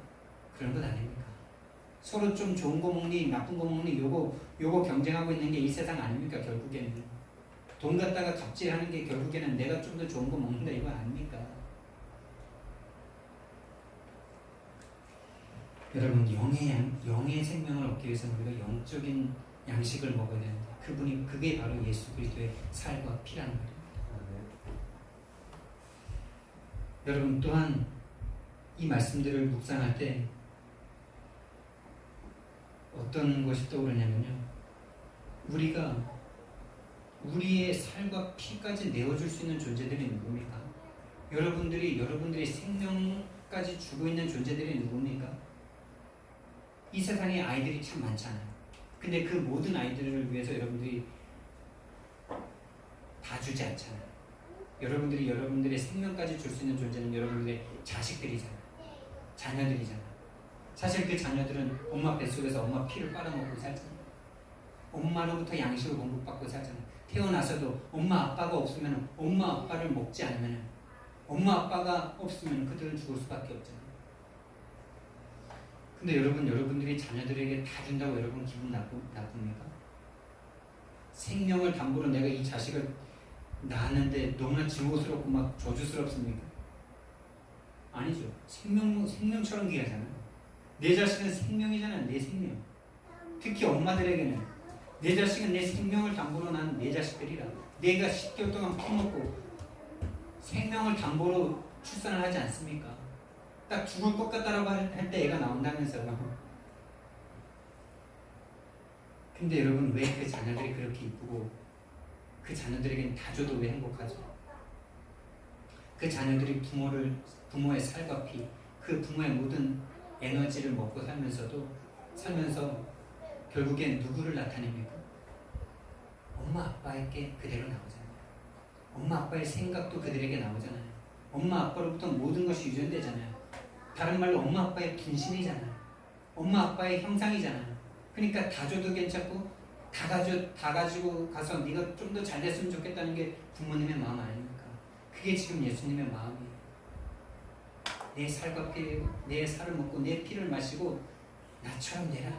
S1: 그런 것 아닙니까? 서로 좀 좋은 거 먹니 나쁜 거 먹니 요거 경쟁하고 있는 게 이 세상 아닙니까? 결국에는 돈 갖다가 갑질하는 게 결국에는 내가 좀 더 좋은 거 먹는다 이거 아닙니까? 여러분 영의 생명을 얻기 위해서는 우리가 영적인 양식을 먹어야 되는데 그게 바로 예수 그리스도의 살과 피라는 말입니다. 여러분 또한 이 말씀들을 묵상할 때 어떤 것이 떠오르냐면요. 우리가 우리의 살과 피까지 내어줄 수 있는 존재들이 누굽니까? 여러분들의 생명까지 주고 있는 존재들이 누굽니까? 이 세상에 아이들이 참 많잖아요. 근데 그 모든 아이들을 위해서 여러분들이 다 주지 않잖아요. 여러분들의 생명까지 줄 수 있는 존재는 여러분들의 자식들이잖아요. 자녀들이잖아요. 사실 그 자녀들은 엄마 뱃속에서 엄마 피를 빨아먹고 살잖아요. 엄마로부터 양식을 공급받고 살잖아요. 태어나서도 엄마 아빠가 없으면 엄마 아빠를 먹지 않으면 엄마 아빠가 없으면 그들은 죽을 수밖에 없잖아요. 근데 여러분들이 자녀들에게 다 준다고 여러분 기분 나쁩니까? 생명을 담보로 내가 이 자식을 낳았는데 너무나 증오스럽고 막 저주스럽습니까? 아니죠. 생명처럼 귀하잖아요. 내 자식은 생명이잖아요. 내 생명. 특히 엄마들에게는 내 자식은 내 생명을 담보로 난 내 자식들이라. 내가 10개월 동안 품었고 생명을 담보로 출산을 하지 않습니까? 딱 죽을 것 같다라고 할 때 애가 나온다면서요. 근데 여러분 왜 그 자녀들이 그렇게 이쁘고 그 자녀들에게는 다 줘도 왜 행복하죠? 그 자녀들이 부모의 살과 피, 그 부모의 모든 에너지를 먹고 살면서 결국엔 누구를 나타냅니까? 엄마 아빠에게 그대로 나오잖아요. 엄마 아빠의 생각도 그들에게 나오잖아요. 엄마 아빠로부터 모든 것이 유전되잖아요. 다른 말로 엄마 아빠의 분신이잖아요. 엄마 아빠의 형상이잖아요. 그러니까 다 줘도 괜찮고 다 가지고 가서 네가 좀 더 잘 됐으면 좋겠다는 게 부모님의 마음 아닙니까? 그게 지금 예수님의 마음이에요. 내 살과 피, 내 살을 먹고 내 피를 마시고 나처럼 되라.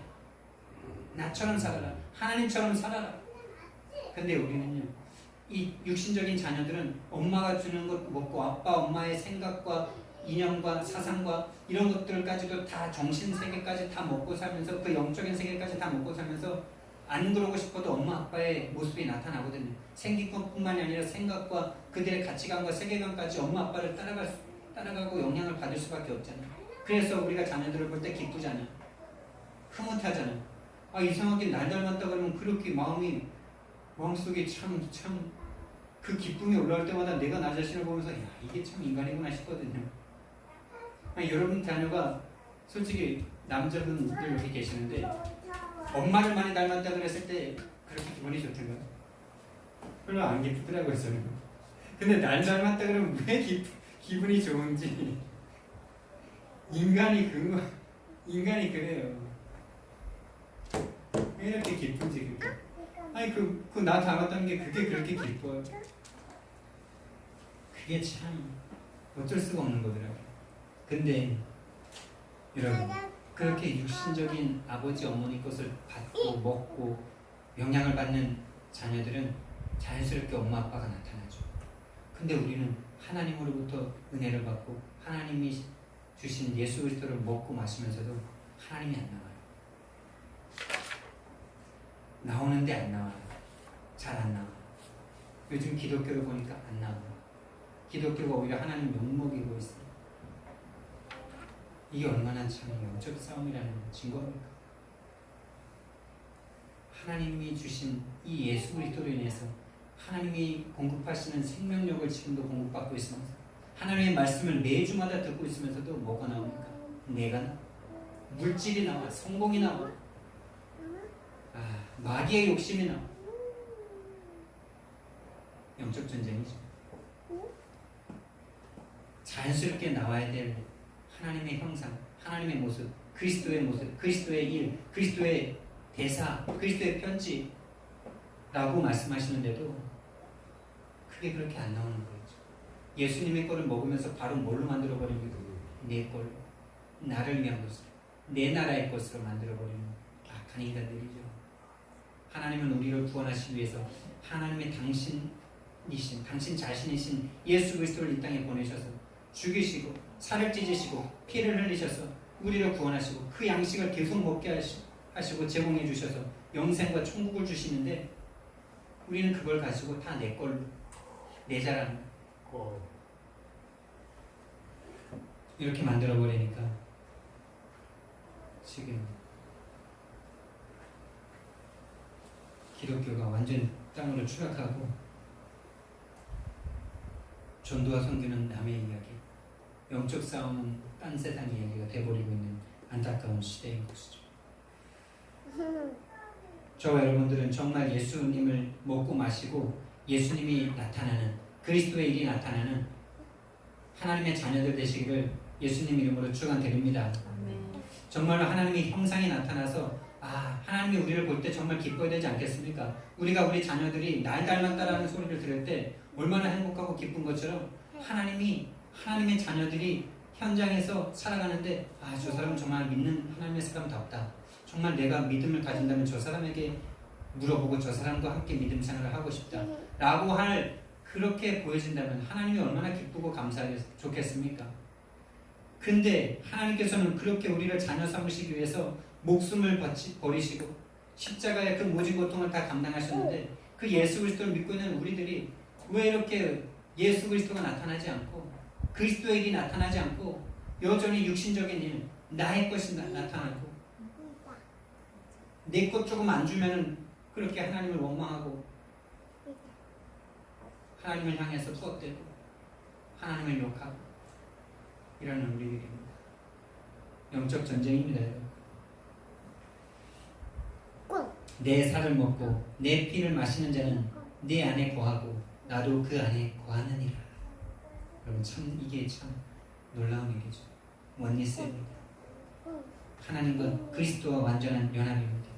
S1: 나처럼 살아라. 하나님처럼 살아라. 근데 우리는요, 이 육신적인 자녀들은 엄마가 주는 것 먹고 아빠 엄마의 생각과 이념과 사상과 이런 것들까지도 다 정신 세계까지 다 먹고 살면서 그 영적인 세계까지 다 먹고 살면서 안 그러고 싶어도 엄마 아빠의 모습이 나타나거든요. 생긴 것뿐만이 아니라 생각과 그들의 가치관과 세계관까지 엄마 아빠를 따라가고 영향을 받을 수밖에 없잖아요. 그래서 우리가 자녀들을 볼 때 기쁘잖아요. 흐뭇하잖아요. 이상하게 날 닮았다 그러면 그렇게 마음속에 참 그 기쁨이 올라올 때마다 내가 나 자신을 보면서 이게 참 인간이구나 싶거든요. 여러분 자녀가 솔직히 남자분들 여기 계시는데 엄마를 많이 닮았다 그랬을 때 그렇게 기분이 좋던가요? 별로 안 기쁘더라고요 저는. 근데 날 닮았다 그러면 왜 기분이 좋은지 인간이 그래요. 왜 이렇게 기쁜지 나 닮았다는 게 그게 그렇게 기뻐요. 그게 참 어쩔 수가 없는 거더라고요. 근데 여러분 그렇게 육신적인 아버지 어머니 것을 받고 먹고 영향을 받는 자녀들은 자연스럽게 엄마 아빠가 나타나죠. 근데 우리는 하나님으로부터 은혜를 받고 하나님이 주신 예수 그리스도를 먹고 마시면서도 하나님이 안 나와요. 나오는데 안 나와요. 잘 안 나와요. 요즘 기독교를 보니까 안 나와요. 기독교가 오히려 하나님 욕먹이고 있어요. 이게 얼마나 참 영적 싸움이라는 증거입니까? 하나님이 주신 이 예수 그리스도로 인해서 하나님이 공급하시는 생명력을 지금도 공급받고 있으면서 하나님의 말씀을 매주마다 듣고 있으면서도 뭐가 나옵니까? 내가 나와, 물질이 나와, 성공이 나와, 마귀의 욕심이 나와. 영적 전쟁이죠. 자연스럽게 나와야 될 하나님의 형상, 하나님의 모습, 그리스도의 모습, 그리스도의 일, 그리스도의 대사, 그리스도의 편지라고 말씀하시는데도 그게 그렇게 안 나오는 거죠. 예수님의 거를 먹으면서 바로 뭘로 만들어버립니까? 내 걸로, 나를 위한 것으로, 내 나라의 것으로 만들어버리는 악한 인간들이죠. 하나님은 우리를 구원하시기 위해서 하나님의 당신 자신이신 예수 그리스도를 이 땅에 보내셔서 죽이시고 살을 찢으시고 피를 흘리셔서 우리를 구원하시고 그 양식을 계속 먹게 하시고 제공해 주셔서 영생과 천국을 주시는데 우리는 그걸 가지고 다 내 걸로, 내 자랑 이렇게 만들어버리니까 지금 기독교가 완전 땅으로 추락하고 전도와 선교는 남의 이야기, 영적 싸움은 딴 세상 이야기가 돼버리고 있는 안타까운 시대인 것이죠. 저와 여러분들은 정말 예수님을 먹고 마시고 예수님이 나타나는, 그리스도의 일이 나타나는 하나님의 자녀들 되시기를 예수님 이름으로 축원드립니다. 정말로 하나님의 형상이 나타나서 하나님이 우리를 볼 때 정말 기뻐야 되지 않겠습니까? 우리가 우리 자녀들이 날 닮았다라는 소리를 들을 때 얼마나 행복하고 기쁜 것처럼 하나님의 자녀들이 현장에서 살아가는데 저 사람 정말 믿는 하나님의 사람답다. 정말 내가 믿음을 가진다면 저 사람에게 물어보고 저 사람과 함께 믿음 생활을 하고 싶다 라고 그렇게 보여진다면 하나님이 얼마나 기쁘고 좋겠습니까? 근데 하나님께서는 그렇게 우리를 자녀 삼으시기 위해서 목숨을 버리시고 십자가의 그 모진 고통을 다 감당하셨는데 그 예수 그리스도를 믿고 있는 우리들이 왜 이렇게 예수 그리스도가 나타나지 않고 그리스도의 일이 나타나지 않고 여전히 육신적인 일, 나의 것이 나타나고 내 것 조금 안 주면은 그렇게 하나님을 원망하고 하나님을 향해서 뻗대고 하나님을 욕하고 이러는 우리들입니다. 영적 전쟁입니다. 내 살을 먹고 내 피를 마시는 자는 내 안에 거하고 나도 그 안에 거하느니라. 여러분 이게 참 놀라운 일이죠. 원리스입니다. 하나님과 그리스도와 완전한 연합입니다.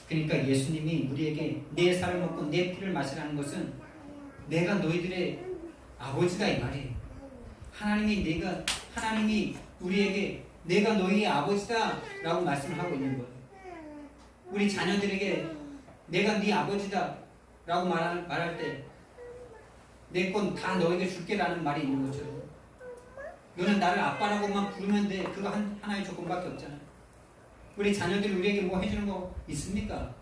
S1: 그러니까 예수님이 우리에게 내 살을 먹고 내 피를 마시라는 것은 내가 너희들의 아버지다 이 말이에요. 하나님이 우리에게 내가 너희의 아버지다 라고 말씀을 하고 있는 거예요. 우리 자녀들에게 내가 네 아버지다 라고 말할 때 내 건 다 너에게 줄게 라는 말이 있는 것처럼 너는 나를 아빠라고만 부르면 돼. 그거 하나의 조건밖에 없잖아. 우리 자녀들이 우리에게 뭐 해주는 거 있습니까?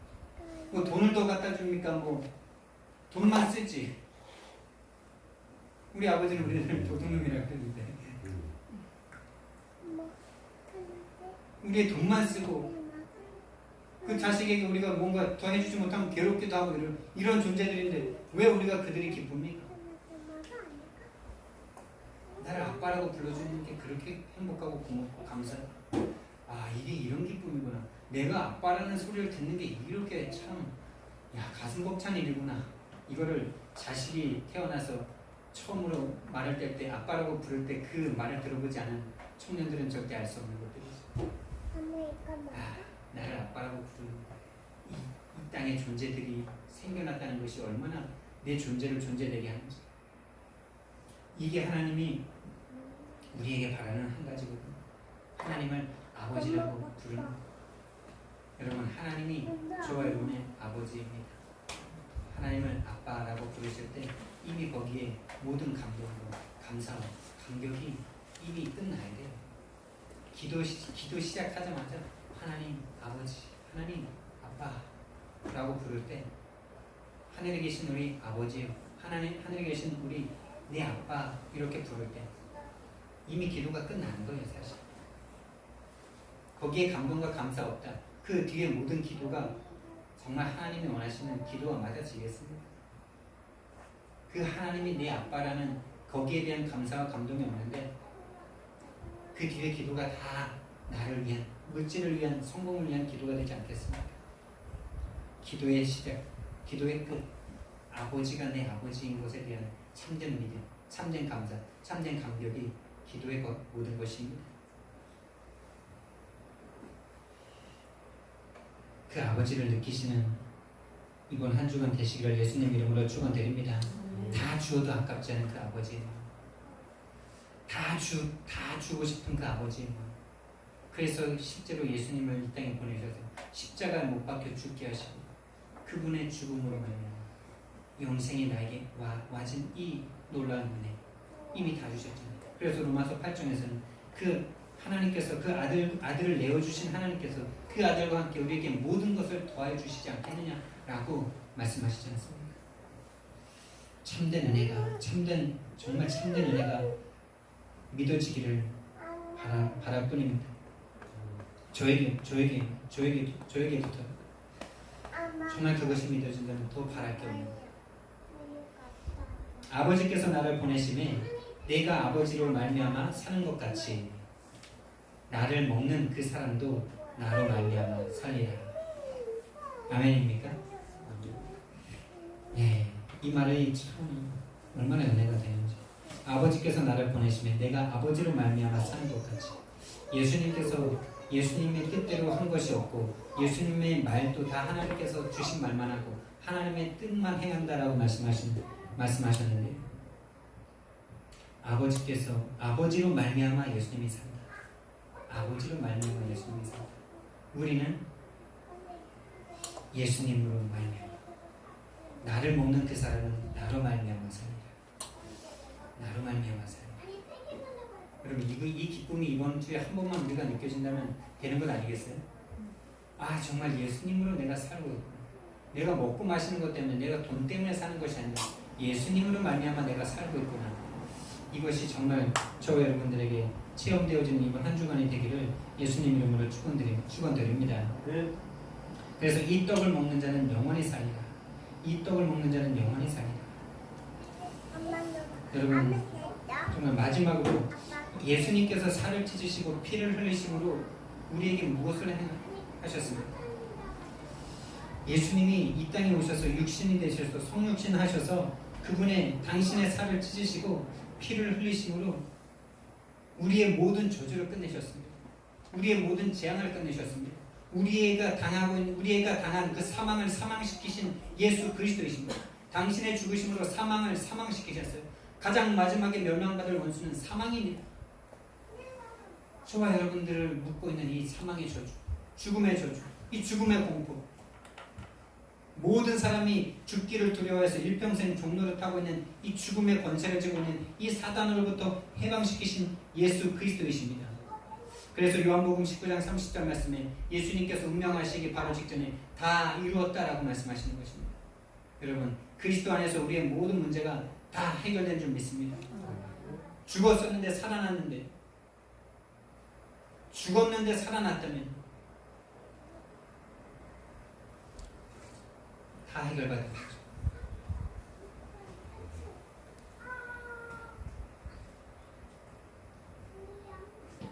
S1: 뭐 돈을 더 갖다 줍니까? 뭐 돈만 쓰지. 우리 아버지는 우리를 도둑놈이라고 했는데 우리의 돈만 쓰고 그 자식에게 우리가 뭔가 더 해주지 못하면 괴롭기도 하고 이런 존재들인데 왜 우리가 그들이 기쁩니까? 나를 아빠라고 불러주는 게 그렇게 행복하고 고맙고 감사해. 이게 이런 기쁨이구나. 내가 아빠라는 소리를 듣는 게 이렇게 참 가슴 벅찬 일이구나. 이거를 자식이 태어나서 처음으로 말을 뗄 때 아빠라고 부를 때 그 말을 들어보지 않은 청년들은 절대 알 수 없는 것들이죠. 나를 아빠라고 부르는 이 땅의 존재들이 생겨났다는 것이 얼마나 내 존재를 존재되게 하는지. 이게 하나님이 우리에게 바라는 한 가지거든요. 하나님을 아버지라고 부르는 것. 여러분 하나님이 저와 여러분의 아버지입니다. 하나님을 아빠라고 부르실 때 이미 거기에 모든 감동과 감사와 감격이 이미 끝나야 돼요. 기도 시작하자마자 하나님 아버지, 하나님 아빠라고 부를 때 하늘에 계신 우리 아버지요, 하늘에 계신 우리 내 아빠 이렇게 부를 때 이미 기도가 끝나는 거예요. 사실 거기에 감동과 감사 없다. 그 뒤에 모든 기도가 정말 하나님이 원하시는 기도가 맞아지겠습니까? 그 하나님이 내 아빠라는 거기에 대한 감사와 감동이 없는데 그 뒤에 기도가 다 나를 위한, 물질을 위한, 성공을 위한 기도가 되지 않겠습니까? 기도의 시작, 기도의 끝, 아버지가 내 아버지인 것에 대한 참된 믿음, 참된 감사, 참된 감격이 기도의 모든 것입니다. 그 아버지를 느끼시는 이번 한 주간 되시기를 예수님 이름으로 축원드립니다. 다 주어도 아깝지 않은 그 아버지의 마음, 다 주고 싶은 그 아버지의 마음. 그래서 실제로 예수님을 이 땅에 보내셔서 십자가에 못 박혀 죽게 하시고 그분의 죽음으로 말미암아 영생이 나에게 와진 이 놀라운 은혜 이미 다 주셨잖아요. 그래서 로마서 8장에서는 그 하나님께서 그 아들을 내어주신 하나님께서 그 아들과 함께 우리에게 모든 것을 더해 주시지 않겠느냐라고 말씀하시지 않습니까? 참된 은혜가 정말 참된 은혜가 믿어지기를 바랄 뿐입니다. 저에게부터 정말 그것이 믿어진다면 더 바랄 게 없는 거예요. 아버지께서 나를 보내심에 내가 아버지로 말미암아 사는 것 같이 나를 먹는 그 사람도 나로 말미암아 살리라. 아멘입니까? 네, 이 말이 참 얼마나 은혜가 되는지. 아버지께서 나를 보내심에 내가 아버지로 말미암아 사는 것 같이. 예수님께서 예수님의 뜻대로 한 것이 없고 예수님의 말도 다 하나님께서 주신 말만 하고 하나님의 뜻만 행한다라고 말씀하셨는데 아버지께서 아버지로 말미암아 예수님이 산다. 아버지로 말미암아 예수님이 산다. 우리는 예수님으로 말미암아 나를 먹는 그 사람은 나로 말미암아 살리라. 나로 말미암아 살리라. 여러분 이 기쁨이 이번 주에 한 번만 우리가 느껴진다면 되는 것 아니겠어요? 아 정말 예수님으로 내가 살고 있구나. 내가 먹고 마시는 것 때문에 내가 돈 때문에 사는 것이 아니라 예수님으로 말미암아 내가 살고 있구나. 이것이 정말 저와 여러분들에게 체험되어지는 이번 한 주간이 되기를 예수님 이름으로 축원드립니다. 그래서 이 떡을 먹는 자는 영원히 살리라. 이 떡을 먹는 자는 영원히 살리라. 여러분 정말 마지막으로 예수님께서 살을 찢으시고 피를 흘리심으로 우리에게 무엇을 하셨습니까? 예수님이 이 땅에 오셔서 육신이 되셔서 성육신 하셔서 그분의 당신의 살을 찢으시고 피를 흘리심으로 우리의 모든 저주를 끝내셨습니다. 우리의 모든 재앙을 끝내셨습니다. 우리가 당한 그 사망을 사망시키신 예수 그리스도이십니다. 당신의 죽으심으로 사망을 사망시키셨어요. 가장 마지막에 멸망받을 원수는 사망입니다. 저와 여러분들을 묶고 있는 이 사망의 저주, 죽음의 저주, 이 죽음의 공포, 모든 사람이 죽기를 두려워해서 일평생 종로를 타고 있는 이 죽음의 권세를 쥐고 있는 이 사단으로부터 해방시키신 예수 그리스도이십니다. 그래서 요한복음 19장 30절 말씀에 예수님께서 운명하시기 바로 직전에 다 이루었다라고 말씀하시는 것입니다. 여러분 그리스도 안에서 우리의 모든 문제가 다 해결된 줄 믿습니다. 죽었었는데 살아났는데 죽었는데 살아났다면 다 해결받은 거죠.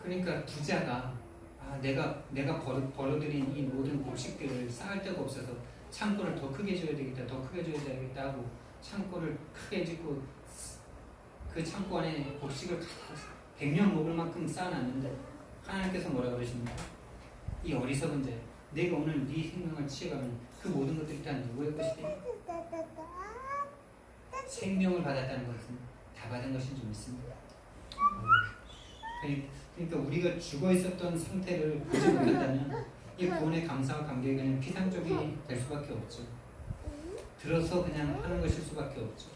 S1: 그러니까 부자가 내가 벌어들인 이 모든 곡식들을 쌓을 데가 없어서 창고를 더 크게 줘야 되겠다, 더 크게 줘야 되겠다 하고 창고를 크게 짓고 그 창고 안에 곡식을 100년 먹을 만큼 쌓아놨는데 하나님께서 뭐라 그러십니까? 이 어리석은 자, 내가 오늘 네 생명을 취해가면 그 모든 것들이 다 누구의 것이 돼? 생명을 받았다는 것은 다 받은 것인 줄 믿습니다. 그러니까 우리가 죽어 있었던 상태를 보지 못한다면 이 구원의 감사와 감격이 그냥 피상적이 될 수밖에 없죠. 들어서 그냥 하는 것일 수밖에 없죠.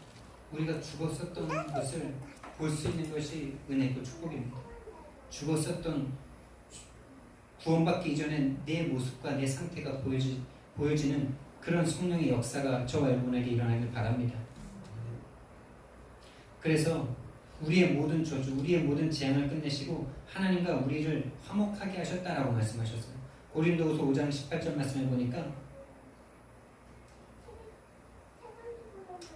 S1: 우리가 죽었었던 것을 볼 수 있는 것이 은혜고 축복입니다. 죽었었던 구원받기 이전에 내 모습과 내 상태가 보여지는 그런 성령의 역사가 저와 여러분에게 일어나길 바랍니다. 그래서 우리의 모든 저주, 우리의 모든 재앙을 끝내시고 하나님과 우리를 화목하게 하셨다라고 말씀하셨어요. 고린도후서 5장 18절 말씀해 보니까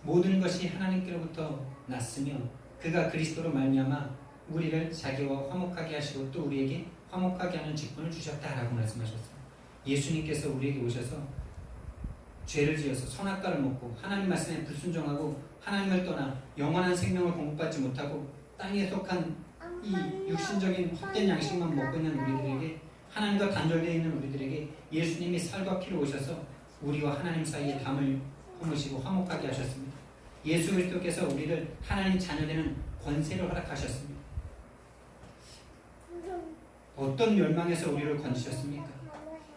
S1: 모든 것이 하나님께로부터 났으며 그가 그리스도로 말미암아 우리를 자기와 화목하게 하시고 또 우리에게 화목하게 하는 직분을 주셨다라고 말씀하셨어요. 예수님께서 우리에게 오셔서 죄를 지어서 선악과를 먹고 하나님 말씀에 불순종하고 하나님을 떠나 영원한 생명을 공급받지 못하고 땅에 속한 이 육신적인 헛된 양식만 먹고 있는 우리들에게, 하나님과 단절되어 있는 우리들에게 예수님이 살과 피로 오셔서 우리와 하나님 사이에 담을 허무시고 화목하게 하셨습니다. 예수 그리스도께서 우리를 하나님 자녀되는 권세를 허락하셨습니다. 어떤 멸망에서 우리를 건지셨습니까?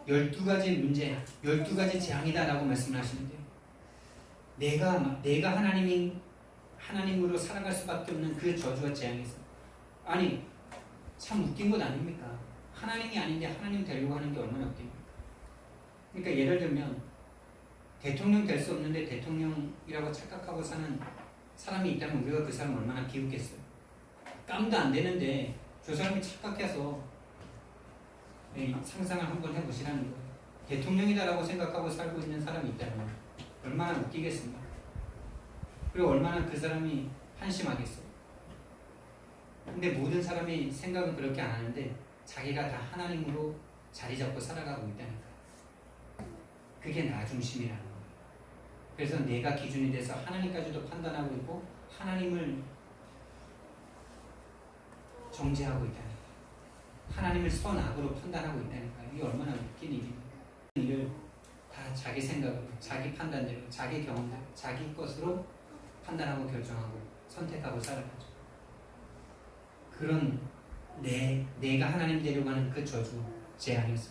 S1: 12가지 문제, 12가지 재앙이다 라고 말씀을 하시는데요. 내가 하나님으로 살아갈 수밖에 없는 그 저주와 재앙에서, 아니 참 웃긴 것 아닙니까? 하나님이 아닌데 하나님 되려고 하는 게 얼마나 웃깁니까? 그러니까 예를 들면 대통령 될 수 없는데 대통령이라고 착각하고 사는 사람이 있다면 우리가 그 사람 얼마나 비웃겠어요. 깜도 안 되는데 저 사람이 착각해서 상상을 한번 해보시라는 거예요. 대통령이다라고 생각하고 살고 있는 사람이 있다면 얼마나 웃기겠습니까? 그리고 얼마나 그 사람이 한심하겠어요. 근데 모든 사람이 생각은 그렇게 안 하는데 자기가 다 하나님으로 자리 잡고 살아가고 있다니까. 그게 나 중심이라는 거예요. 그래서 내가 기준이 돼서 하나님까지도 판단하고 있고 하나님을 정죄하고 있다니까. 하나님을 선악으로 판단하고 있다니까. 이게 얼마나 웃긴 일입니까? 일을 다 자기 생각으로, 자기 판단대로, 자기 경험대로, 자기 것으로 판단하고 결정하고 선택하고 살아가죠. 그런 내가 하나님 되려고 하는 그 저주, 재앙에서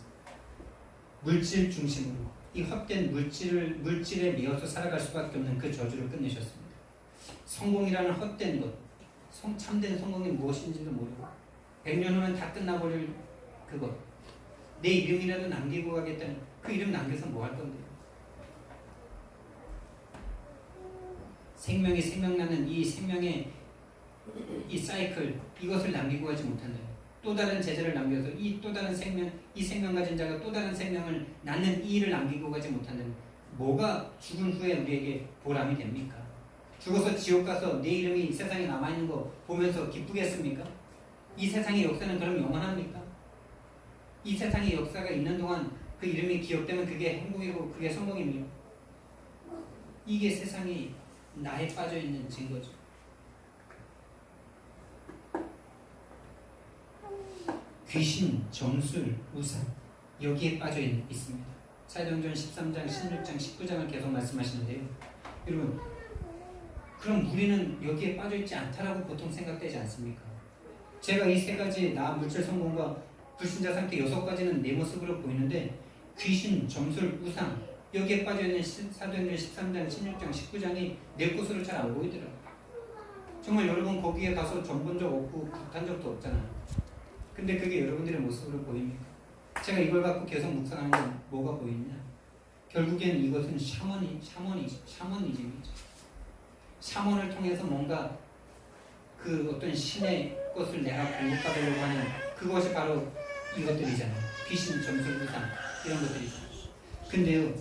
S1: 물질 중심으로 이 헛된 물질에 미워서 살아갈 수밖에 없는 그 저주를 끝내셨습니다. 성공이라는 헛된 것, 참된 성공이 무엇인지도 모르고 100년 후면 다 끝나버릴 그것, 내 이름이라도 남기고 가겠다는 그 이름 남겨서 뭐 할 건데요? 생명이 생명나는 이 생명의 이 사이클, 이것을 남기고 가지 못한다. 또 다른 제자를 남겨서 이 또 다른 생명, 이 생명 가진 자가 또 다른 생명을 낳는 이 일을 남기고 가지 못한다면 뭐가 죽은 후에 우리에게 보람이 됩니까? 죽어서 지옥 가서 내 이름이 세상에 남아있는 거 보면서 기쁘겠습니까? 이 세상의 역사는 그럼 영원합니까? 이 세상의 역사가 있는 동안 그 이름이 기억되면 그게 행복이고 그게 성공입니다. 이게 세상이 나에 빠져있는 증거죠. 귀신, 점술, 우상, 여기에 빠져 있습니다. 사도행전 13장, 16장, 19장을 계속 말씀하시는데요. 여러분, 그럼 우리는 여기에 빠져 있지 않다라고 보통 생각되지 않습니까? 제가 이 세 가지, 나 물질 성공과 불신자 상태 6가지는 내 모습으로 보이는데 귀신, 점술, 우상, 여기에 빠져 있는 사도행전 13장, 16장, 19장이 내 것으로 잘 안 보이더라고요. 정말 여러분 거기에 가서 전 본 적 없고 간 적도 없잖아요. 근데 그게 여러분들의 모습으로 보입니까? 제가 이걸 갖고 계속 묵상하는 건 뭐가 보이냐? 결국엔 이것은 샤머니즘이죠. 샤먼을 통해서 뭔가 그 어떤 신의 것을 내가 공급받으려고 하는 그것이 바로 이것들이잖아요. 귀신, 점술, 우상 이런 것들이잖아요. 근데요,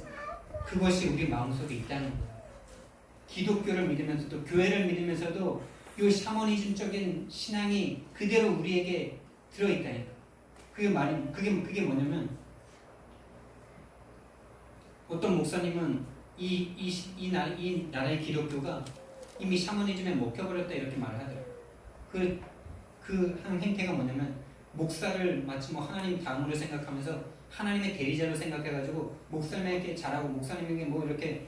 S1: 그것이 우리 마음속에 있다는 거예요. 기독교를 믿으면서도, 교회를 믿으면서도 이 샤머니즘적인 신앙이 그대로 우리에게 들어있다니까. 그게 뭐냐면, 어떤 목사님은 이 나라의 기독교가 이미 샤머니즘에 먹혀버렸다 이렇게 말을 하더라고요. 그 한 행태가 뭐냐면, 목사를 마치 뭐 하나님 다음으로 생각하면서 하나님의 대리자로 생각해가지고 목사님에게 잘하고 목사님에게 뭐 이렇게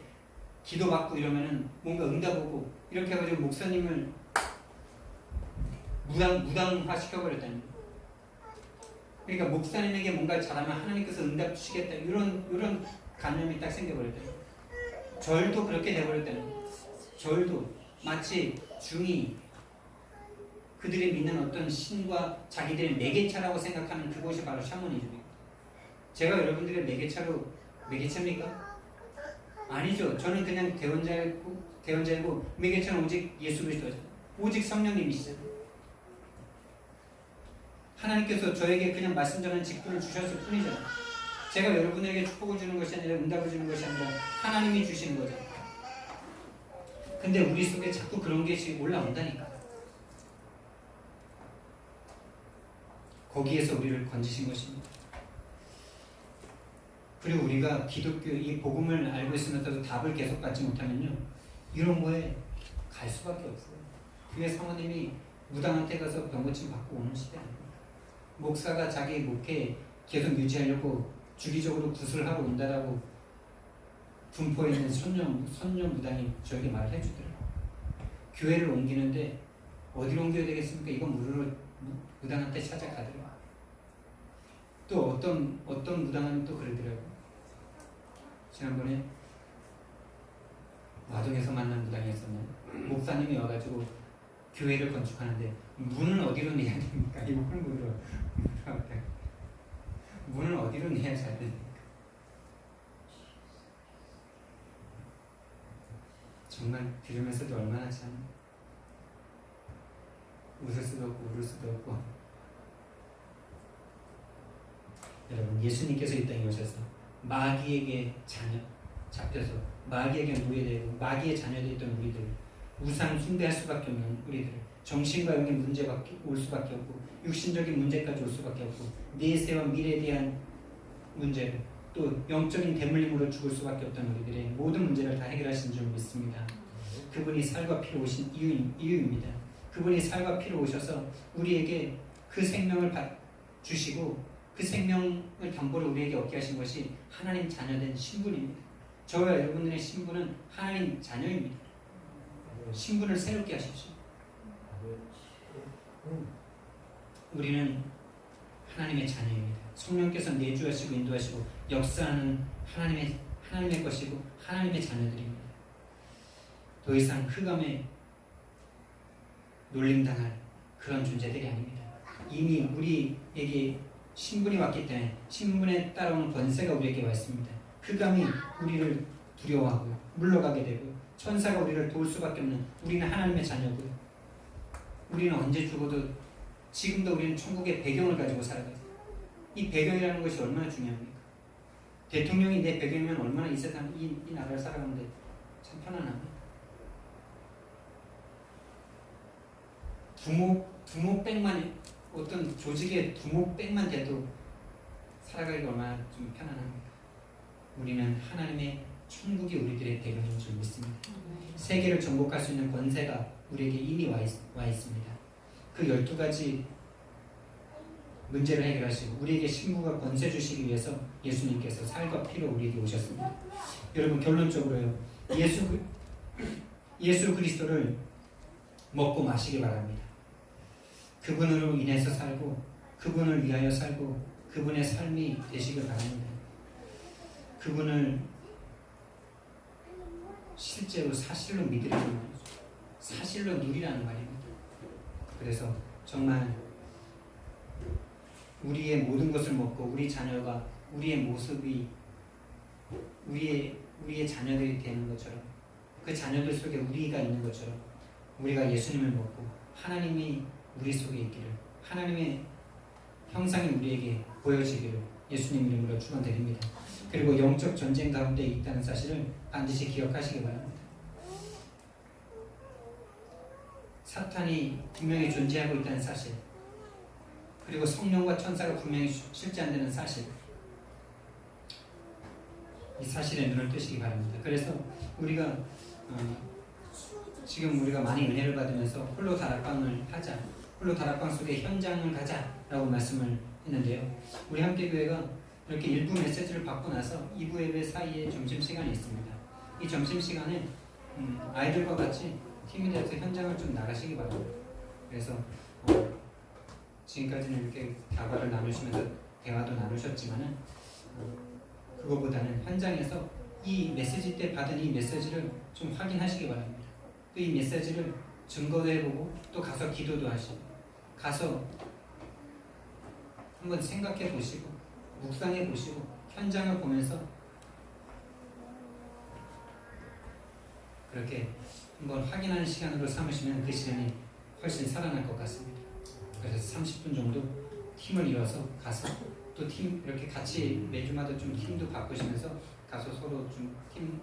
S1: 기도받고 이러면은 뭔가 응답 오고 이렇게 해가지고 목사님을 무당화 시켜버렸다는 거예요. 그러니까 목사님에게 뭔가 잘하면 하나님께서 응답 주시겠다 이런 관념이 딱 생겨버렸다는 거예요. 절도 그렇게 돼버렸다는 거예요. 절도 마치 중이 그들이 믿는 어떤 신과 자기들의 매개차라고 생각하는 그것이 바로 샤머니즘입니다. 제가 여러분들의 매개차입니까? 아니죠. 저는 그냥 대원자이고 매개차는 오직 예수 그리스도죠. 오직 성령님이시잖아요. 하나님께서 저에게 그냥 말씀 전하는 직분을 주셨을 뿐이잖아요. 제가 여러분에게 축복을 주는 것이 아니라 응답을 주는 것이 아니라 하나님이 주시는 거죠. 근데 우리 속에 자꾸 그런 게 올라온다니까. 거기에서 우리를 건지신 것입니다. 그리고 우리가 기독교 이 복음을 알고 있으면서도 답을 계속 받지 못하면요, 이런 거에 갈 수밖에 없어요. 교회 사모님이 무당한테 가서 병고침 받고 오는 시대 아닙니까? 목사가 자기 목회 계속 유지하려고 주기적으로 구슬하러 온다라고 분포에 있는 선녀 무당이 저에게 말을 해주더라고요. 교회를 옮기는데 어디로 옮겨야 되겠습니까? 이건 무료로 무당한테 찾아가더라고요. 또 어떤 무당은 또 그러더라고요. 지난번에 마동에서 만난 무당이었었나요? 목사님이 와가지고 교회를 건축하는데 문은 어디로 내야 됩니까? 이걸 물어봤대요. 문은 어디로 내야 잘 됩니까? 정말 들으면서도 얼마나 참 웃을 수도 없고 울을 수도 없고. 여러분, 예수님께서 이 땅에 오셔서 마귀에게 잡혀서 마귀에게 노예되고 마귀의 자녀들이 있던 우리들, 우상 숭배할 수밖에 없는 우리들, 정신과 영의 문제가 올 수밖에 없고 육신적인 문제까지 올 수밖에 없고 내세와 미래에 대한 문제를 또 영적인 대물림으로 죽을 수밖에 없던 우리들의 모든 문제를 다 해결하신 줄 믿습니다. 그분이 살과 피로 오신 이유입니다. 그분이 살과 피로 오셔서 우리에게 그 생명을 주시고 그 생명을 담보로 우리에게 얻게 하신 것이 하나님 자녀된 신분입니다. 저와 여러분들의 신분은 하나님 자녀입니다. 신분을 새롭게 하십시오. 우리는 하나님의 자녀입니다. 성령께서 내주하시고 인도하시고 역사하는 하나님의 것이고 하나님의 자녀들입니다. 더 이상 흑암에 놀림당할 그런 존재들이 아닙니다. 이미 우리에게 신분이 왔기 때문에 신분에 따라오는 권세가 우리에게 와 있습니다. 흑암이 우리를 두려워하고 물러가게 되고 천사가 우리를 도울 수밖에 없는 우리는 하나님의 자녀고요. 우리는 언제 죽어도 지금도 우리는 천국의 배경을 가지고 살아가요. 이 배경이라는 것이 얼마나 중요합니까? 대통령이 내 배경이면 얼마나 이 세상, 이 나라를 살아가는데 참 편안합니다. 두목백만, 어떤 조직의 두목백만 돼도 살아가기가 얼마나 좀 편안합니까? 우리는 하나님의 천국이 우리들의 배경인 줄 믿습니다. 세계를 정복할 수 있는 권세가 우리에게 이미 와 있습니다. 그 12가지 문제를 해결하시고 우리에게 신부가 권세 주시기 위해서 예수님께서 살과 피로 우리에게 오셨습니다. 여러분, 결론적으로요, 예수 그리스도를 먹고 마시기 바랍니다. 그분으로 인해서 살고 그분을 위하여 살고 그분의 삶이 되시길 바랍니다. 그분을 실제로 사실로 믿으라는 말이죠. 사실로 누리라는 말입니다. 그래서 정말 우리의 모든 것을 먹고 우리 자녀가 우리의 모습이 우리의 자녀들이 되는 것처럼 그 자녀들 속에 우리가 있는 것처럼 우리가 예수님을 먹고 하나님이 우리 속에 있기를, 하나님의 형상이 우리에게 보여지기를 예수님 이름으로 축원드립니다. 그리고 영적 전쟁 가운데 있다는 사실을 반드시 기억하시기 바랍니다. 사탄이 분명히 존재하고 있다는 사실, 그리고 성령과 천사가 분명히 실제한다는 사실, 이 사실에 눈을 뜨시기 바랍니다. 그래서 우리가 지금 우리가 많이 은혜를 받으면서 홀로 다락방을 하자, 홀로 다락방 속에 현장을 가자라고 말씀을 했는데요. 우리 함께교회가 이렇게 일부 메시지를 받고 나서 2부 예배 사이에 점심시간이 있습니다. 이 점심시간에 아이들과 같이 팀이 되어서 현장을 좀 나가시기 바랍니다. 그래서 지금까지는 이렇게 다과를 나누시면서 대화도 나누셨지만은 그거보다는 현장에서 이 메시지 때 받은 이 메시지를 좀 확인하시기 바랍니다. 또 이 메시지를 증거도 해보고 또 가서 기도도 하시고 가서 한번 생각해 보시고 묵상해 보시고 현장을 보면서 그렇게 한번 확인하는 시간으로 삼으시면 그 시간이 훨씬 살아날 것 같습니다. 그래서 30분 정도 팀을 이뤄서 가서 또 팀 이렇게 같이 매주마다 좀 팀도 바꾸시면서 가서 서로 좀 팀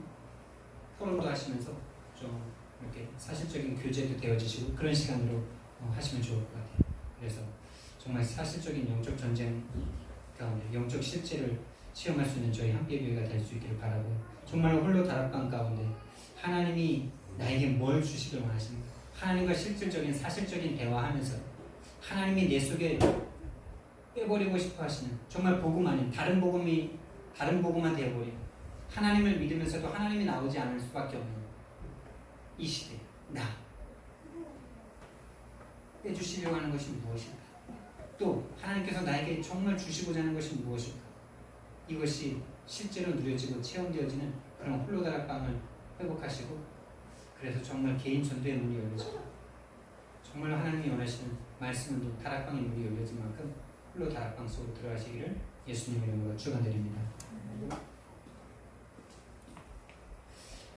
S1: 포럼도 하시면서 좀 이렇게 사실적인 교제도 되어지시고 그런 시간으로 하시면 좋을 것 같아요. 그래서 정말 사실적인 영적 전쟁 가운데 영적 실제를 체험할 수 있는 저희 함께교회가 될 수 있기를 바라고요. 정말 홀로 다락방 가운데 하나님이 나에게 뭘 주시길 원하십니까? 하나님과 실질적인 사실적인 대화하면서 하나님이 내 속에 빼버리고 싶어 하시는 정말 복음 아닌 다른 복음만 되어버리고 하나님을 믿으면서도 하나님이 나오지 않을 수밖에 없는 이 시대 나 빼주시려고 하는 것이 무엇일까? 또 하나님께서 나에게 정말 주시고자 하는 것이 무엇일까? 이것이 실제로 누려지고 체험되어지는 그런 홀로 다락방을 회복하시고 그래서 정말 개인 전도의 문이 열려지고 정말 하나님이 원하시는 말씀은 다락방의 문이 열려진 만큼 홀로 다락방 속으로 들어가시기를 예수님 이름으로 축원드립니다.